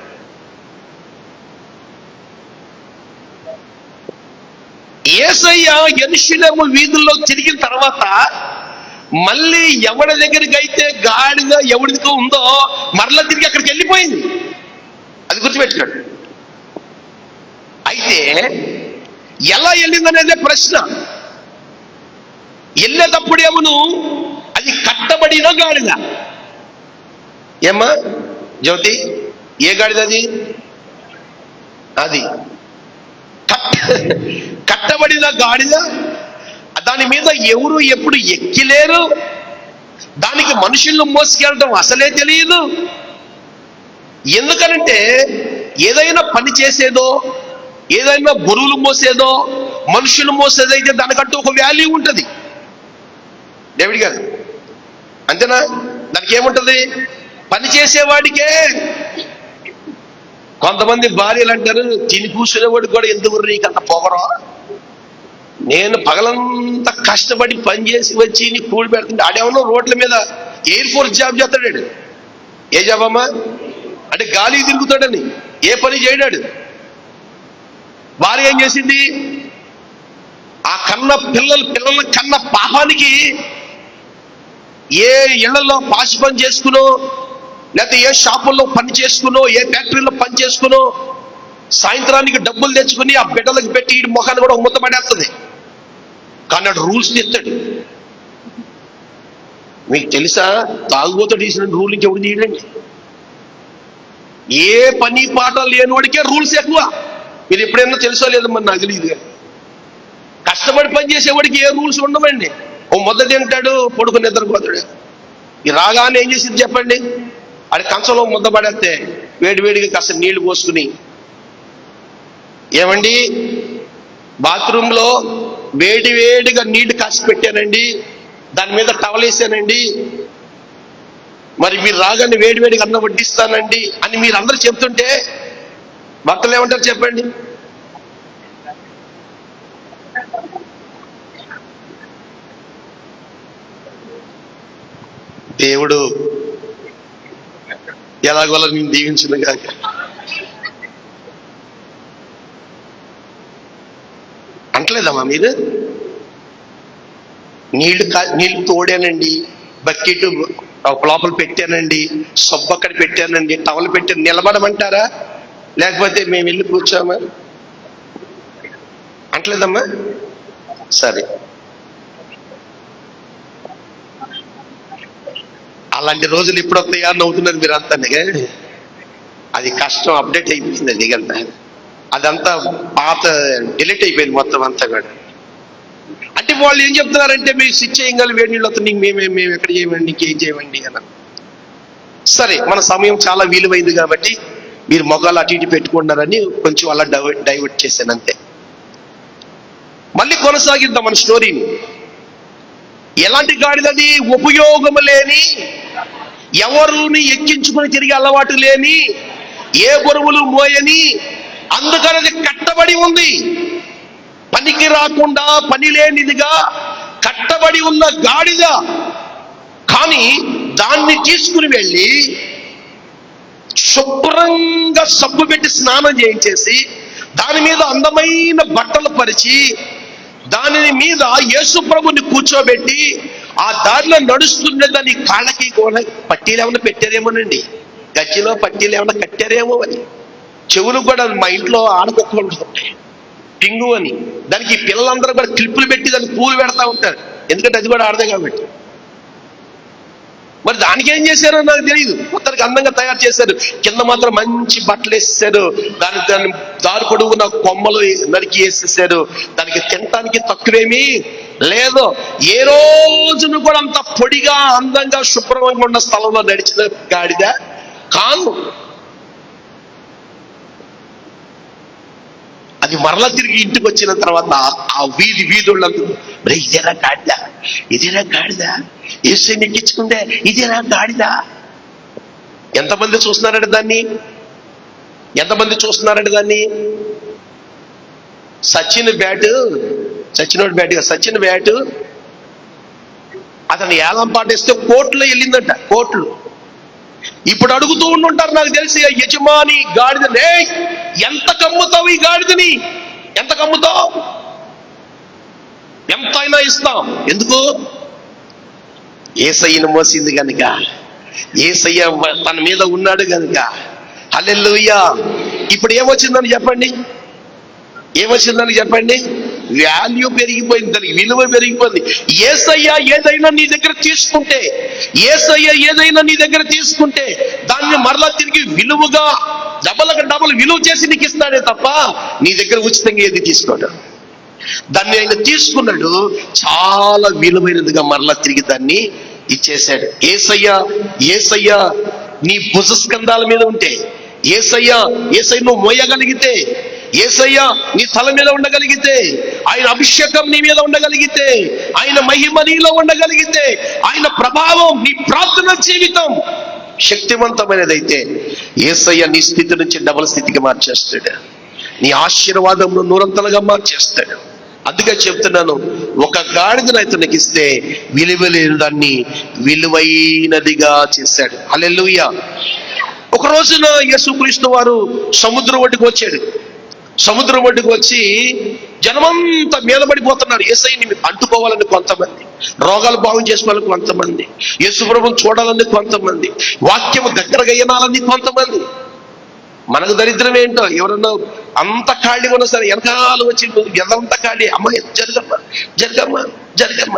యేసయ్య యెరూషలేము వీధుల్లో తిరిగిన తర్వాత మళ్ళీ ఎవడి దగ్గరికి అయితే గాడిద ఎవడితో ఉందో మరలా తిరిగి అక్కడికి వెళ్ళిపోయింది. అది గుర్తుపెట్టుకోండి. అయితే ఎలా వెళ్ళిందనేదే ప్రశ్న. వెళ్ళేటప్పుడేమో అది కట్టబడిన గాడిద. ఏమ్మా జ్యోతి, ఏ గాడిద అది? అది కట్టబడిన గాడిద. దాని మీద ఎవరు ఎప్పుడు ఎక్కిలేరు. దానికి మనుషులను మోసుకెళ్ళడం అసలే తెలియదు. ఎందుకనంటే ఏదైనా పని చేసేదో, ఏదైనా బరువులు మోసేదో, మనుషులు మోసేదైతే దానికంటూ ఒక వాల్యూ ఉంటుంది. డేవిడ్ గారు అంతేనా? దానికి ఏముంటది? పని చేసేవాడికే. కొంతమంది భార్యలు అంటారు, తిని కూర్చునేవాడికి కూడా ఎందుకు నీకు అంత పొగరో, నేను పగలంతా కష్టపడి పని చేసి వచ్చి నీ కూడి పెడుతుంటే ఆడేమన్నా రోడ్ల మీద ఎయిర్ ఫోర్స్ జాబ్ చేస్తాడు. ఏ జాబ్ అమ్మా అంటే? గాలికి తిరుగుతాడని, ఏ పని చేయడాడు. భార్య ఏం చేసింది? ఆ పిల్లల కన్న పాపానికి ఏ ఇళ్లలో పాసి పని చేసుకునో, లేకపోతే ఏ షాపుల్లో పని చేసుకునో, ఏ ఫ్యాక్టరీలో పని చేసుకునో సాయంత్రానికి డబ్బులు తెచ్చుకుని ఆ బిడ్డలకు పెట్టి ఈ ముఖాన్ని కూడా ముద్ద పడేస్తుంది. కానీ అటు రూల్స్ తెస్తాడు. మీకు తెలుసా, తాగుబోతు తీసిన రూల్ ఇంకెవరు తీయడండి. ఏ పని పాట లేనివాడికే రూల్స్ ఎక్కువ. మీరు ఎప్పుడైనా తెలుసో లేదో మరి నాకు తెలియదు. కష్టపడి పని చేసేవాడికి ఏ రూల్స్ ఉండవండి. ఓ ముద్ద తింటాడు, పడుకుని నిద్రపోతాడు. ఈ రాగానే ఏం చేసింది చెప్పండి? అది కంచంలో ముద్ద పడేస్తే వేడివేడిగా కాస్త నీళ్లు పోసుకుని, ఏమండి బాత్రూంలో వేడివేడిగా నీళ్లు కాసి పెట్టానండి, దాని మీద టవల్ వేసానండి, మరి మీరు రాగానే వేడివేడిగా అన్నం వడ్డిస్తానండి అని మీరు అందరూ చెప్తుంటే భర్తలు ఏమంటారు చెప్పండి? దేవుడు ఎలాగోలా నేను దీవించిన కాక. అంటలేదమ్మా మీరు? నీళ్లు తోడానండి, బకెట్ లోపల పెట్టానండి, సబ్బు అక్కడ పెట్టానండి, టవల్ పెట్టాను, నిలబడమంటారా? లేకపోతే మేము వెళ్ళి కూర్చోమా? అంటలేదమ్మా? సరే, అలాంటి రోజులు ఇప్పుడు వస్తాయా నవ్వుతున్నారు మీరు అంతా. అది కష్టం, అప్డేట్ అయిపోయింది. అది కదా, అదంతా పాత డిలీట్ అయిపోయింది మొత్తం అంతా కూడా. అంటే వాళ్ళు ఏం చెప్తున్నారంటే మీరు స్విచ్ చేయగలి వేడి నీళ్ళు వస్తుంది, మేము ఎక్కడ చేయమండి, ఇంకేం చేయమండి అని. సరే, మన సమయం చాలా విలువైంది కాబట్టి మీరు మొగాలు అటు ఇటు పెట్టుకున్నారని కొంచెం అలా డైవర్ట్ చేశాను అంతే. మళ్ళీ కొనసాగిద్దాం మన స్టోరీని. ఎలాంటి గాడిదది? ఉపయోగము లేని, ఎవరుని ఎక్కించుకుని తిరిగే అలవాటు లేని, ఏ బరువులు మోయని, అందుకని అది కట్టబడి ఉంది. పనికి రాకుండా పని లేనిదిగా కట్టబడి ఉన్న గాడిద. కానీ దాన్ని తీసుకుని వెళ్ళి శుభ్రంగా సబ్బు పెట్టి స్నానం చేయించేసి దాని మీద అందమైన బట్టలు పరిచి దాని మీద యేసు ప్రభుని కూర్చోబెట్టి ఆ దారిలో నడుస్తుండే దాని కాళ్ళకి కూడా పట్టీలు ఏమైనా పెట్టారేమోనండి, గజ్జిలో పట్టీలు ఏమైనా కట్టారేమో అని. చెవులు కూడా మా ఇంట్లో ఆడకొక్కలు ఉంటాయి పింగు అని, దానికి పిల్లలందరూ కూడా క్లిప్పులు పెట్టి దానికి పూలు పెడతా ఉంటారు, ఎందుకంటే అది కూడా ఆడదే కాబట్టి. మరి దానికి ఏం చేశారో నాకు తెలియదు. మొత్తానికి అందంగా తయారు చేశారు, కింద మాత్రం మంచి బట్టలు వేసేసారు, దాని దారి పొడుగున కొమ్మలు నరికి వేసేసారు. దానికి తినటానికి తక్కువేమీ లేదు. ఏ రోజును కూడా అంత పొడిగా అందంగా శుభ్రంగా ఉన్న స్థలంలో నడిచిన గాడిద కాదు. అది మరలా తిరిగి ఇంటికి వచ్చిన తర్వాత ఆ వీధుళ్ళందరూ, మరి ఇదేనా గాడిద, ఇదేనా గాడిద, ఏసై నెక్కించుకుందే ఇదేనా గాడిద. ఎంతమంది చూస్తున్నారంటే దాన్ని, ఎంతమంది చూస్తున్నారంటే దాన్ని? సచినోడి బ్యాటు అతను ఏలం పాటేస్తే కోర్టులో వెళ్ళిందంట, కోర్టులు. ఇప్పుడు అడుగుతూ ఉండుంటారు నాకు తెలిసి, యజమాని గాడిదనే ఎంత కమ్ముతావు, ఈ గాడిదని ఎంత కమ్ముతావు, ఎంతైనా ఇస్తాం. ఎందుకు? యేసయ్యను మోసింది కనుక, యేసయ్య తన మీద ఉన్నాడు కనుక. హల్లెలూయా. ఇప్పుడు ఏమొచ్చిందని చెప్పండి, ఏమొచ్చిందని చెప్పండి? వాల్యూ పెరిగిపోయింది, దానికి విలువ పెరిగిపోయింది. యేసయ్య ఏదైనా నీ దగ్గర తీసుకుంటే, యేసయ్య ఏదైనా నీ దగ్గర తీసుకుంటే దాన్ని మరలా తిరిగి విలువగా డబల్ విలువ చేసి నీకు ఇస్తాడే తప్ప నీ దగ్గర ఉచితంగా ఏది తీసుకోడు. దాన్ని ఆయన తీసుకున్నాడు, చాలా విలువైనదిగా మరలా తిరిగి దాన్ని ఇచ్చేశాడు. యేసయ్య నీ భుజస్కంధాల మీద ఉంటే, యేసయ్య నువ్వు మోయగలిగితే, యేసయ్య నీ తల మీద ఉండగలిగితే, ఆయన అభిషేకం నీ మీద ఉండగలిగితే, ఆయన మహిమ నీలో ఉండగలిగితే, ఆయన ప్రభావం నీ ప్రార్థన జీవితం శక్తివంతమైనదైతే యేసయ్య నీ స్థితి నుంచి డబల్ స్థితికి మార్చేస్తాడు, నీ ఆశీర్వాదంలో నూరంతలుగా మార్చేస్తాడు. అందుకే చెప్తున్నాను, ఒక గాడిదను అతనికి ఇస్తే విలువలేని దాన్ని విలువైనదిగా చేశాడు. హల్లెలూయా. ఒక రోజున యేసుక్రీస్తు వారు సముద్రం ఒడ్డుకు వచ్చాడు. సముద్రం ఒడ్డుకు వచ్చి జనమంతా మీద పడిపోతున్నారు. యేసయ్యని అంటుకోవాలని కొంతమంది, రోగాలు బాగు చేసుకోవాలని కొంతమంది, యేసుప్రభుని చూడాలని కొంతమంది, వాక్యము దగ్గరగా వినాలని కొంతమంది. మనకు దరిద్రం ఏంటో, ఎవరన్నా అంత ఖాళీగా ఉన్నా సరే వెనకాల వచ్చి ఎదంతా ఖాళీ, అమ్మాయి జరగమ్మ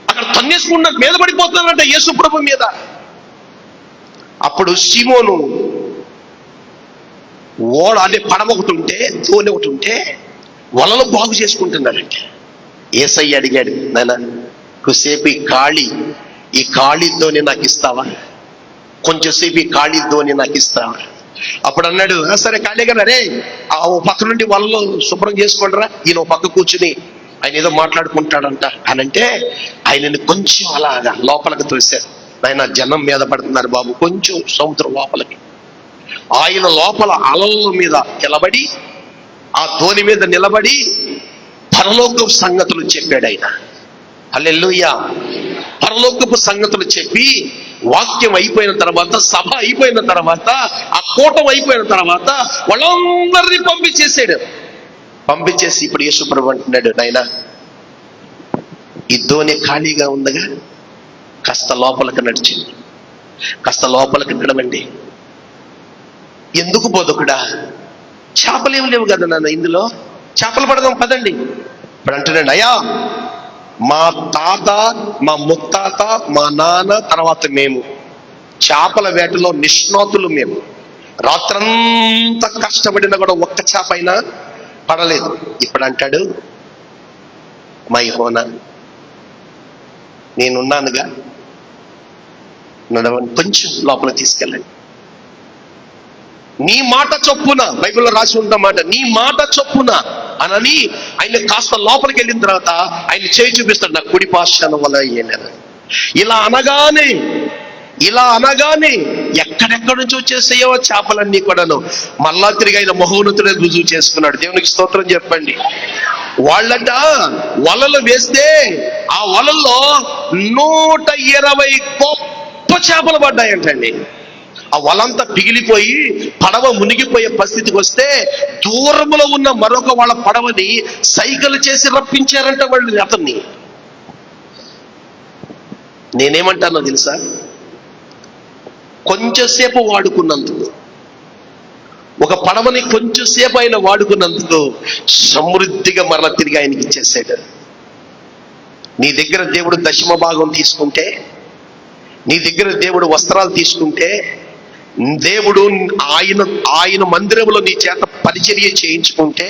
అక్కడ తన్నేసుకున్న మీద పడిపోతున్నారంట యేసుప్రభు మీద. అప్పుడు సీమోను ఓడ అంటే పడవ ఒకటి ఉంటే, తోలి ఒకటి ఉంటే వలలు బాగు చేసుకుంటున్నాడంటే యేసయ్య అడిగాడు, నాన్న కొద్దిసేపు ఈ ఈ ఖాళీ ధోని నాకు ఇస్తావా, కొంచెంసేపు ఈ ఖాళీ ధోని నాకు ఇస్తావా? అప్పుడు అన్నాడు, సరే ఖాళీగా రే, ఓ పక్క నుండి వాళ్ళు శుభ్రం చేసుకోండిరా, ఈయన ఓ పక్క కూర్చుని ఆయన ఏదో మాట్లాడుకుంటాడంట అని అంటే ఆయనని కొంచెం అలాగా లోపలికి తోశారు. ఆయన జనం మీద పడుతున్నారు బాబు, కొంచెం సముద్రం లోపలికి. ఆయన లోపల అలల మీద నిలబడి, ఆ ధోని మీద నిలబడి పరలోకపు సంగతులు చెప్పాడు ఆయన. హల్లెలూయా. పరలోకపు సంగతులు చెప్పి వాక్యం అయిపోయిన తర్వాత, సభ అయిపోయిన తర్వాత, ఆ కూటం అయిపోయిన తర్వాత వాళ్ళందరినీ పంపించేసాడు. పంపించేసి ఇప్పుడు యేసుప్రభు అంటున్నాడు, నాయనా ఈ ధోని ఖాళీగా ఉందగా, కాస్త లోపలికి నడిచింది, కాస్త లోపలికి నడవండి. ఎందుకు బోధకుడా, చేపలేం లేవు కదా నాన్న, ఇందులో చేపలు పడదాం పదండి. ఇప్పుడు అంటున్నాడు, అయ్యా మా తాత, మా ముత్తాత, మా నాన్న, తర్వాత మేము చేపల వేటలో నిష్ణాతులు. మేము రాత్రంతా కష్టపడినా కూడా ఒక్క చేప అయినా పడలేదు. ఇప్పుడు అంటాడు, మై హోనా, నేనున్నానుగా, నడవండి, కొంచెం లోపల తీసుకెళ్ళండి. నీ మాట చొప్పున, బైబిల్లో రాసి ఉన్నమాట, నీ మాట చొప్పున అనని ఆయన కాస్త లోపలికి వెళ్ళిన తర్వాత ఆయన చేయి చూపిస్తాడు, నా కుడి పార్శ్వాన వల్ల అయ్యాను. ఇలా అనగానే ఎక్కడెక్కడి నుంచి వచ్చేసాయో చేపలన్నీ కూడాను మళ్ళా తిరిగి ఆయన మహోన్నతుడే రుజువు చేసుకున్నాడు. దేవునికి స్తోత్రం చెప్పండి. వాళ్ళట వలలు వేస్తే ఆ వలల్లో 120 గొప్ప చేపలు పడ్డాయంటండి. ఆ వలంతా పిగిలిపోయి పడవ మునిగిపోయే పరిస్థితికి వస్తే దూరంలో ఉన్న మరొక వాళ్ళ పడవని సైకిల్ చేసి రప్పించారంట వాళ్ళు అతన్ని. నేనేమంటానో తెలుసా, కొంచెంసేపు వాడుకున్నందుకు, ఒక పడవని కొంచెంసేపు ఆయన వాడుకున్నందుకు సమృద్ధిగా మరలా తిరిగి ఆయనకి ఇచ్చేసాడు. నీ దగ్గర దేవుడు దశమ భాగం తీసుకుంటే, నీ దగ్గర దేవుడు వస్త్రాలు తీసుకుంటే, దేవుడు ఆయన మందిరంలో నీ చేత పరిచర్య చేయించుకుంటే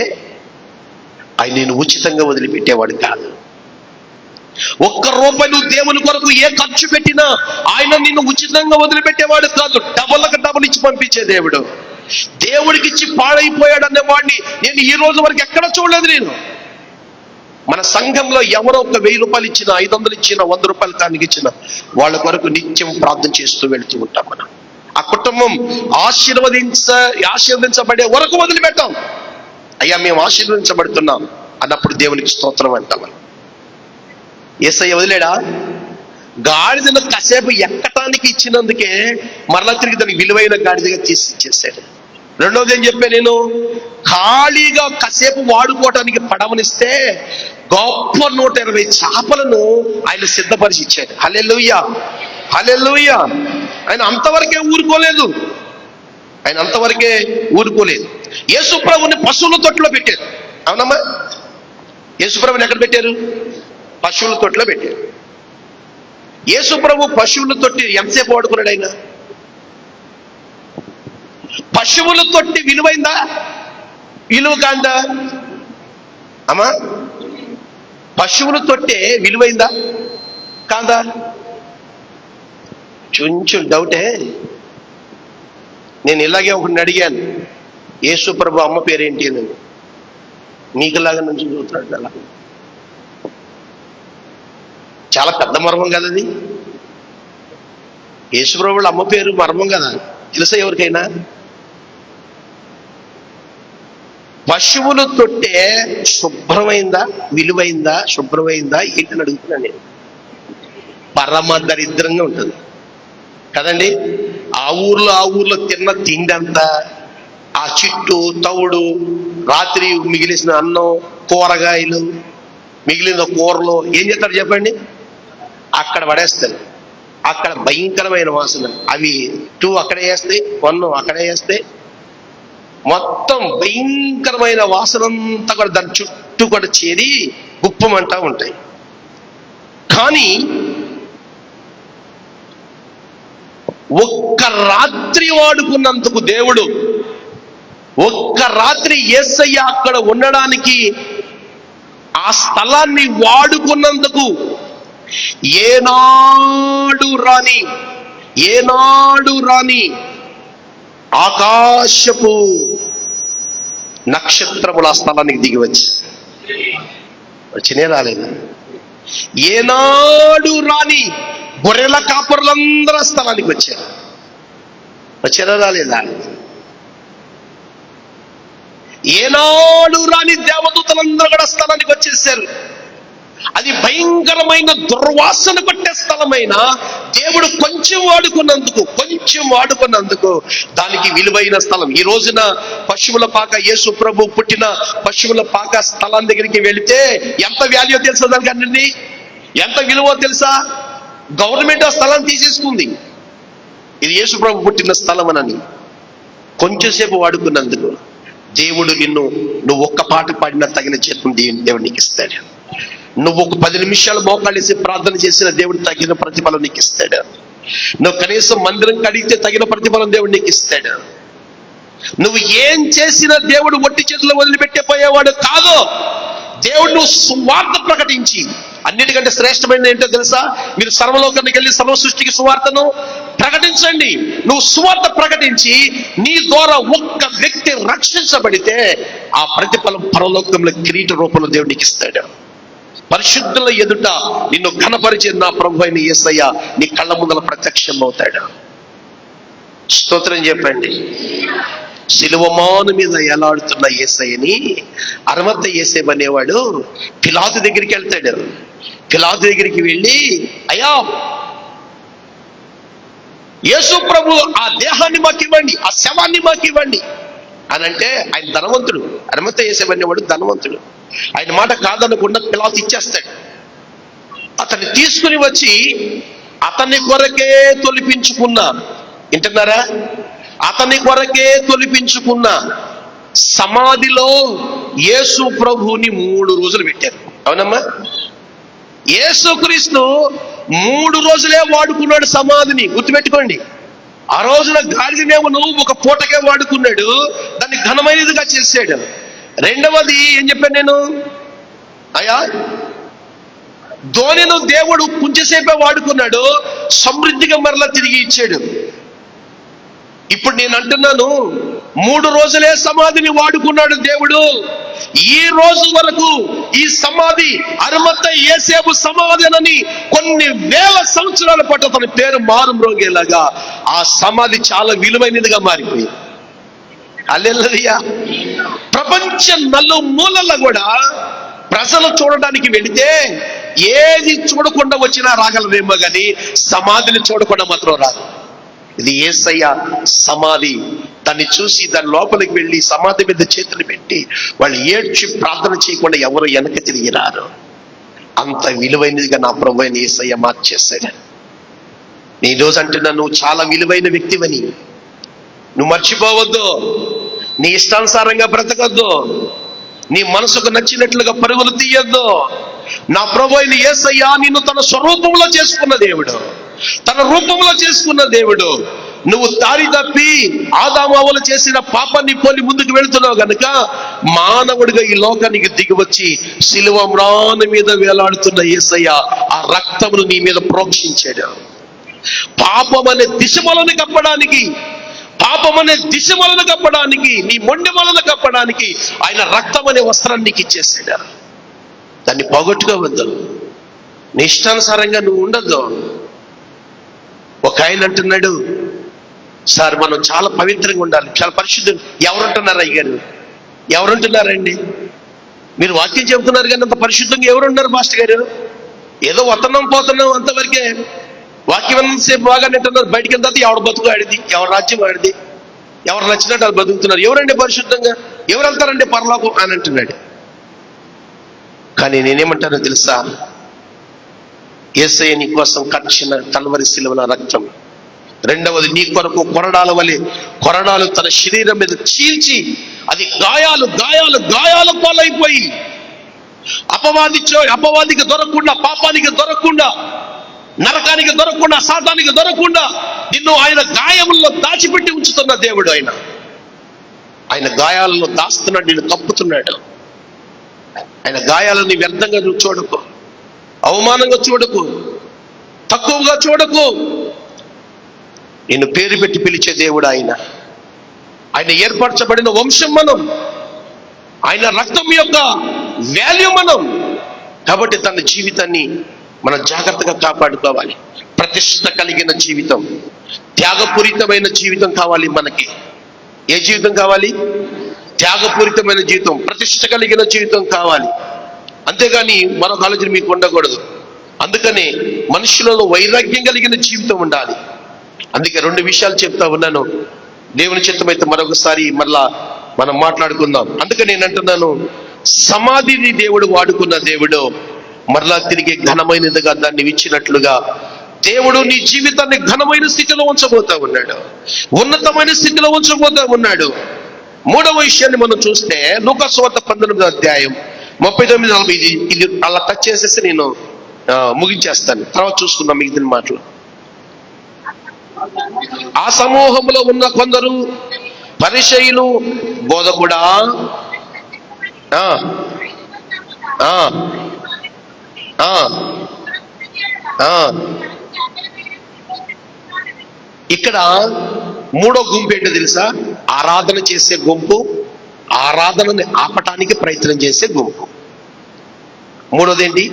ఆయన నేను ఉచితంగా వదిలిపెట్టేవాడు కాదు. ₹1 నువ్వు దేవుని కొరకు ఏ ఖర్చు పెట్టినా ఆయన నిన్ను ఉచితంగా వదిలిపెట్టేవాడు కాదు. డబల్ ఇచ్చి పంపించే దేవుడు. దేవుడికి ఇచ్చి పాడైపోయాడు అనే వాడిని నేను ఈ రోజు వరకు ఎక్కడ చూడలేదు. నేను మన సంఘంలో ఎవరో ఒక ₹1000 ఇచ్చినా, 500 ఇచ్చినా, ₹100 దానికి ఇచ్చిన వాళ్ళ కొరకు నిత్యం ప్రార్థన చేస్తూ వెళ్తూ ఉంటాం. మనం ఆ కుటుంబం ఆశీర్వదించబడే వరకు వదిలిపెట్టాం. అయ్యా మేము ఆశీర్వదించబడుతున్నాం అన్నప్పుడు దేవునికి స్తోత్రం అంటాం. యేసయ్య వదిలేడా? గాడిదను కాసేపు ఎక్కటానికి ఇచ్చినందుకే మరలా తిరిగి దానికి విలువైన గాడిదగా తీసి ఇచ్చేసాడు. రెండోది ఏం చెప్పా నేను, ఖాళీగా కాసేపు వాడుకోవటానికి పడవనిస్తే గొప్ప 120 చేపలను ఆయన సిద్ధపరిచి ఇచ్చాడు. హల్లెలూయా, హల్లెలూయా. ఆయన అంతవరకే ఊరుకోలేదు. యేసుప్రభుని పశువుల తొట్టులో పెట్టారు. అవునమ్మా, యేసుప్రభుని ఎక్కడ పెట్టారు? పశువుల తొట్టులో పెట్టారు. యేసుప్రభు పశువుల తొట్టి ఎంతసేపు వాడుకున్నాడు ఆయన? పశువుల తొట్టి విలువైందా, విలువ కాందా అమ్మా? పశువుల తొట్టే విలువైందా కాదా? కొంచెం డౌటే. నేను ఇలాగే ఒకరిని అడిగాను, యేసుప్రభు అమ్మ పేరేంటి అని. మీకులాగా నుంచి చూస్తున్నాడు. అలా చాలా పెద్ద మర్మం కదా అది. యేసుప్రభు అమ్మ పేరు మర్మం కదా, తెలుసా ఎవరికైనా? పశువులు తొట్టే శుభ్రమైందా, విలువైందా, శుభ్రమైందా ఏంటని అడుగుతున్నాను నేను. పరమ దరిద్రంగా ఉంటుంది కదండి. ఆ ఊర్లో తిన్న తిండి అంతా, ఆ చిట్టు తవుడు, రాత్రి మిగిలిసిన అన్నం, కూరగాయలు, మిగిలిన కూరలు ఏం చేస్తారు చెప్పండి? అక్కడ పడేస్తారు. అక్కడ భయంకరమైన వాసన. అవి 2 అక్కడే వేస్తాయి, 1 అక్కడే వేస్తాయి. మొత్తం భయంకరమైన వాసన అంతా కూడా దాని చుట్టూ కూడా చేరి గుప్పమంటా ఉంటాయి. కానీ ఒక్క రాత్రి వాడుకున్నందుకు దేవుడు, ఒక్క రాత్రి యేసయ్య అక్కడ ఉండడానికి ఆ స్థలాన్ని వాడుకున్నందుకు ఏనాడు రాని ఆకాశపు నక్షత్రముల స్థలానికి దిగి వచ్చినే రాలేదు. ఏనాడు రాని గొర్రెల కాపరులందరూ స్థలానికి వచ్చారా రాలేదా? ఏనాడు రాని దేవదూతలందరూ కూడా స్థలానికి వచ్చేసారు. అది భయంకరమైన దుర్వాసన పట్టే స్థలమైన దేవుడు కొంచెం వాడుకున్నందుకు దానికి విలువైన స్థలం. ఈ రోజున పశువుల పాక, యేసు ప్రభు పుట్టిన పశువుల పాక స్థలం దగ్గరికి వెళితే ఎంత వాల్యూ తెలుసా? దానికి అన్ని ఎంత విలువో తెలుసా? గవర్నమెంట్ ఆ స్థలాన్ని తీసేసుకుంది. ఇది యేసు ప్రభు పుట్టిన స్థలం అని కొంచెంసేపు వాడుకున్నందుకు దేవుడు నువ్వు ఒక్క పాట పాడినా తగిన జీతం దేవుడు నీకు ఇస్తాడు. నువ్వు ఒక 10 నిమిషాలు మోకాళ్ళేసి ప్రార్థన చేసిన దేవుడు తగిన ప్రతిఫలం నీకు ఇస్తాడు. నువ్వు కనీసం మందిరం కడిగితే తగిన ప్రతిఫలం దేవుడు నీకు ఇస్తాడు. నువ్వు ఏం చేసినా దేవుడు ఒట్టి చేతుల్లో వదిలిపెట్టే పోయేవాడు కాదు. దేవుడు నువ్వు సువార్త ప్రకటించి, అన్నిటికంటే శ్రేష్టమైనది ఏంటో తెలుసా? మీరు సర్వలోకానికి వెళ్ళి సర్వ సృష్టికి సువార్తను ప్రకటించండి. నువ్వు సువార్త ప్రకటించి నీ ద్వారా ఒక్క వ్యక్తి రక్షించబడితే ఆ ప్రతిఫలం పరలోకంలో కిరీట రూపంలో దేవుడు నీకు ఇస్తాడు. పరిశుద్ధుల ఎదుట నిన్ను ఘనపరిచే నా ప్రభు అయిన యేసయ్య నీ కళ్ళ ముందల ప్రత్యక్షం అవుతాడు. స్తోత్రం చెప్పండి. శిలువమాను మీద ఎలాడుతున్న యేసయ్యని అరమత్త యేసేబు అనేవాడు పిలాతు దగ్గరికి వెళ్తాడు. పిలాతు దగ్గరికి వెళ్ళి, అయ్యా యేసు ప్రభు ఆ దేహాన్ని మాకు ఇవ్వండి, ఆ శవాన్ని మాకు ఇవ్వండి అని అంటే, ఆయన ధనవంతుడు. అరమత్త యేసేబు అనేవాడు ధనవంతుడు. ఆయన మాట కాదనకుండా పిలాతు ఇచ్చేస్తాడు. అతన్ని తీసుకుని వచ్చి అతని కొరకే తొలిపించుకున్నా, వింటున్నారా? అతని కొరకే తొలిపించుకున్న సమాధిలో యేసు ప్రభుని 3 రోజులు పెట్టారు. అవునమ్మా? యేసుక్రీస్తు 3 రోజులే వాడుకున్నాడు సమాధిని. గుర్తుపెట్టుకోండి. ఆ రోజున గాడిదనేమను ఒక పూటకే వాడుకున్నాడు, దాన్ని ఘనమైనదిగా చేశాడు. రెండవది ఏం చెప్పాను నేను? అయ్యా ధోనిను దేవుడు కొంచెంసేపే వాడుకున్నాడు, సమృద్ధిగా మరలా తిరిగి ఇచ్చాడు. ఇప్పుడు నేను అంటున్నాను, 3 రోజులే సమాధిని వాడుకున్నాడు దేవుడు. ఈ రోజు వరకు ఈ సమాధి అరమత్త యేసేబు సమాధి అని కొన్ని వేల సంవత్సరాల పాటు అతని పేరు మారుమ్రోగేలాగా ఆ సమాధి చాలా విలువైనదిగా మారిపోయింది. హల్లెలూయా. ప్రపంచ నలుమూలల్లో కూడా ప్రజలు చూడడానికి వెళితే ఏది చూడకుండా వచ్చినా రాగలరేమో కానీ సమాధిని చూడకుండా మాత్రం రాదు. ఇది యేసయ్య సమాధి. దాన్ని చూసి దాని లోపలికి వెళ్ళి సమాధి మీద చేతులు పెట్టి వాళ్ళు ఏడ్చి ప్రార్థన చేయకుండా ఎవరు వెనక తిరిగి రారు. అంత విలువైనదిగా నా ప్రభు అయిన యేసయ్య మార్చేశాడు. ఈ రోజు అంటున్నా, నువ్వు చాలా విలువైన వ్యక్తివని నువ్వు మర్చిపోవద్దు. నీ ఇష్టానుసారంగా బ్రతకద్దు. నీ మనసుకు నచ్చినట్లుగా పరుగులు తీయొద్దు. నా ప్రభు అయిన యేసయ్య నిన్ను తన స్వరూపంలో చేసుకున్న దేవుడు, తన రూపంలో చేసుకున్న దేవుడు. నువ్వు దారి తప్పి ఆదామావులు చేసిన పాపాన్ని పోలి ముందుకు వెళుతున్నావు గనుక మానవుడిగా ఈ లోకానికి దిగి వచ్చి శిలువ మ్రాను మీద వేలాడుతున్న యేసయ్య ఆ రక్తమును నీ మీద ప్రోక్షించాడు. పాపం అనే దిశమలను కప్పడానికి, నీ మొండి వలను కప్పడానికి ఆయన రక్తం అనే వస్త్రాన్ని నీకు ఇచ్చేసాడు. దాన్ని పోగొట్టుకోవద్దు. నీ ఇష్టానుసారంగా నువ్వు ఉండద్దు. ఒక ఆయన అంటున్నాడు, సార్ మనం చాలా పవిత్రంగా ఉండాలి, చాలా పరిశుద్ధం. ఎవరుంటున్నారు అయ్యారు? ఎవరుంటున్నారండి? మీరు వాక్యం చెబుతున్నారు కానీ అంత పరిశుద్ధంగా ఎవరున్నారు మాస్టర్ గారు? ఏదో వస్తున్నాం పోతున్నాం అంతవరకే. వాక్యం ఎంతసేపు బాగానే అంటున్నారు, బయటికి వెళ్తే ఎవడు బతుకు ఆడిది, ఎవరి రాజ్యం ఆడిది, ఎవరు నచ్చినట్టు వాళ్ళు బతుకుతున్నారు. ఎవరండి పరిశుద్ధంగా? ఎవరు వెళ్తారండి పరలోకం అని అంటున్నాడు. కానీ నేనేమంటానో తెలుసా? యేసయ్య నీ కోసం ఖర్చిన కల్వరి శిలువల రక్తం. రెండవది, నీ కొరకు కొరడాలు తన శరీరం మీద చీల్చి అది గాయాలు పాలైపోయి అపవాదికి దొరకకుండా, పాపానికి దొరకకుండా, నరకానికి దొరకకుండా, సాతానికి దొరకకుండా నిన్ను ఆయన గాయముల్లో దాచిపెట్టి ఉంచుతున్న దేవుడు. ఆయన గాయాలను దాస్తున్నాడు, నిన్ను కప్పుతున్నాడు. ఆయన గాయాలని వ్యర్థంగా నువ్వు చూడకు. అవమానంగా చూడకు, తక్కువగా చూడకు. నిన్ను పేరు పెట్టి పిలిచే దేవుడు ఆయన. ఆయన ఏర్పరచబడిన వంశం మనం, ఆయన రక్తం యొక్క వాల్యూ మనం. కాబట్టి తన జీవితాన్ని మనం జాగ్రత్తగా కాపాడుకోవాలి. ప్రతిష్ట కలిగిన జీవితం, త్యాగపూరితమైన జీవితం కావాలి మనకి. ఏ జీవితం కావాలి? త్యాగపూరితమైన జీవితం, ప్రతిష్ట కలిగిన జీవితం కావాలి. అంతేగాని మరొక ఆలోచన మీకు ఉండకూడదు. అందుకని మనుషులలో వైరాగ్యం కలిగిన జీవితం ఉండాలి. అందుకే 2 విషయాలు చెప్తా ఉన్నాను. దేవుని చిత్తమైతే మరొకసారి మరలా మనం మాట్లాడుకుందాం. అందుకని నేను అంటున్నాను, సమాధిని దేవుడు వాడుకున్న దేవుడు మరలా తిరిగి ఘనమైనదిగా దాన్ని ఇచ్చినట్లుగా దేవుడు నీ జీవితాన్ని ఘనమైన స్థితిలో ఉంచబోతా ఉన్నాడు, ఉన్నతమైన స్థితిలో ఉంచబోతా ఉన్నాడు. 3వ విషయాన్ని మనం చూస్తే లూకా సువార్త 19వ అధ్యాయం 39-40. ఇది అలా టచ్ చేసేసి నేను ముగించేస్తాను, తర్వాత చూసుకుందాం మిగిలిన మాటలు. ఆ సమూహంలో ఉన్న కొందరు పరిసయ్యులు, బోధకుడా, ఇక్కడ 3వ గుంపు ఏంటో తెలుసా? ఆరాధన చేసే గుంపు, ఆరాధనని ఆపటానికి ప్రయత్నం చేసే గుంపు. 3వది ఏంటి?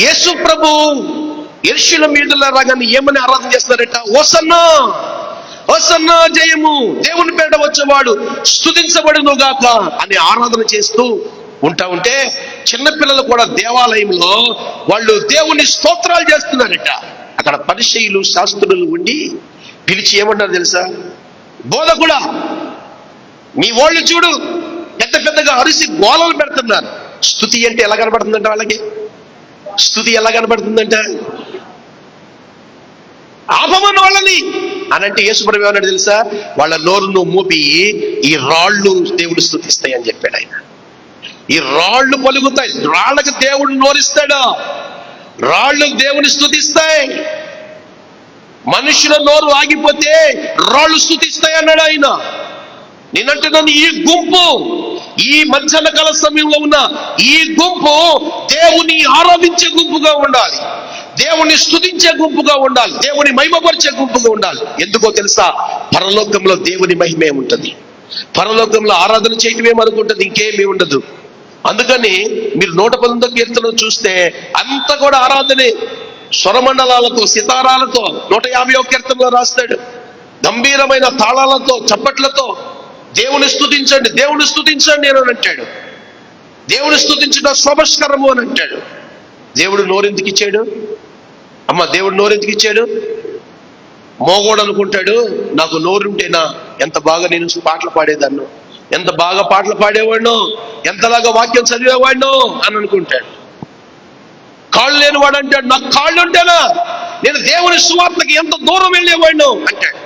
యేసు ప్రభు యెరూషలేము మీదల రాగానే ఏమని ఆరాధన చేస్తున్నారట? హోసన్నా, హోసన్నా, జయము, దేవుని పేట వచ్చేవాడు స్తుతించబడును గాక అని ఆరాధన చేస్తూ ఉంటే చిన్నపిల్లలు కూడా దేవాలయంలో వాళ్ళు దేవుని స్తోత్రాలు చేస్తున్నారట. అక్కడ పరిసయ్యులు, శాస్త్రులు ఉండి పిలిచి ఏమన్నారు తెలుసా? బోధకుడా, మీ వాళ్ళు చూడు పెద్ద పెద్దగా అరిసి గోలలు పెడుతున్నారు. స్తుతి అంటే ఎలా కనబడుతుందంట వాళ్ళకి? స్తుతి ఎలా కనబడుతుందంట? ఆపమన్న వాళ్ళని అని అంటే యేసుప్రభు ఏమన్నాడు తెలుసా? వాళ్ళ నోరును మూపి ఈ రాళ్ళు దేవుడు స్తుతిస్తాయి అని చెప్పాడు ఆయన. ఈ రాళ్ళు పలుకుతాయి, రాళ్ళకి దేవుడు నోరిస్తాడు, రాళ్ళు దేవుని స్తుతిస్తాయి. మనుషుల నోరు ఆగిపోతే రాళ్ళు స్తుతిస్తాయి అన్నాడు ఆయన. నేనంటున్నాను, ఈ గుంపు, ఈ మధ్యాహ్న కాల సమయంలో ఉన్న ఈ గుంపు దేవుని ఆరాధించే గుంపుగా ఉండాలి, దేవుని స్తుతించే గుంపుగా ఉండాలి, దేవుని మహిమపరిచే గుంపుగా ఉండాలి. ఎందుకో తెలుసా? పరలోకంలో దేవుని మహిమే ఉంటుంది, పరలోకంలో ఆరాధన చేయటమే మనకుంటుంది, ఇంకేమీ ఉండదు. అందుకని మీరు 119వ కీర్తన చూస్తే అంత కూడా ఆరాధనే. స్వరమండలాలతో, సితారాలతో 150వ కీర్తనలో రాస్తాడు. గంభీరమైన తాళాలతో, చప్పట్లతో దేవుని స్తుతించండి, దేవుని స్తుతించండి అని అంటాడు. దేవుని స్తుతించడం శోభస్కరము అని అంటాడు. దేవుడు నోరెందుకు ఇచ్చాడు అమ్మ? దేవుడు నోరెందుకు ఇచ్చాడు? మోగోడు అనుకుంటాడు, నాకు నోరుంటేనా ఎంత బాగా నేను పాటలు పాడేదాన్ని, ఎంత బాగా పాటలు పాడేవాడినో, ఎంతలాగా వాక్యం చదివేవాడినో అని అనుకుంటాడు. కాళ్ళు లేనివాడు అంటాడు, నాకు కాళ్ళు ఉంటేనా నేను దేవుని సువార్తకి ఎంత దూరం వెళ్ళేవాడినో అంటాడు.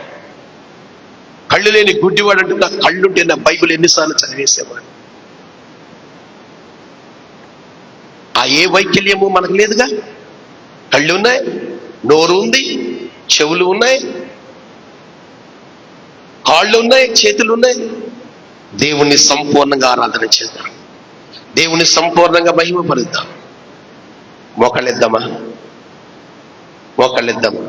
కళ్ళు లేని గుడ్డివాడు అంటే నాకు కళ్ళుంటే నా బైబిల్ ఎన్నిసార్లు చదివేసేవాడు. ఆ ఏ వైకల్యము మనకు లేదుగా. కళ్ళు ఉన్నాయి, నోరు ఉంది, చెవులు ఉన్నాయి, కాళ్ళు ఉన్నాయి, చేతులు ఉన్నాయి. దేవుణ్ణి సంపూర్ణంగా ఆరాధన చేద్దాం, దేవుని సంపూర్ణంగా మహిమపరుద్దాం. మోకళ్ళిద్దామా? మోకళ్ళిద్దామా?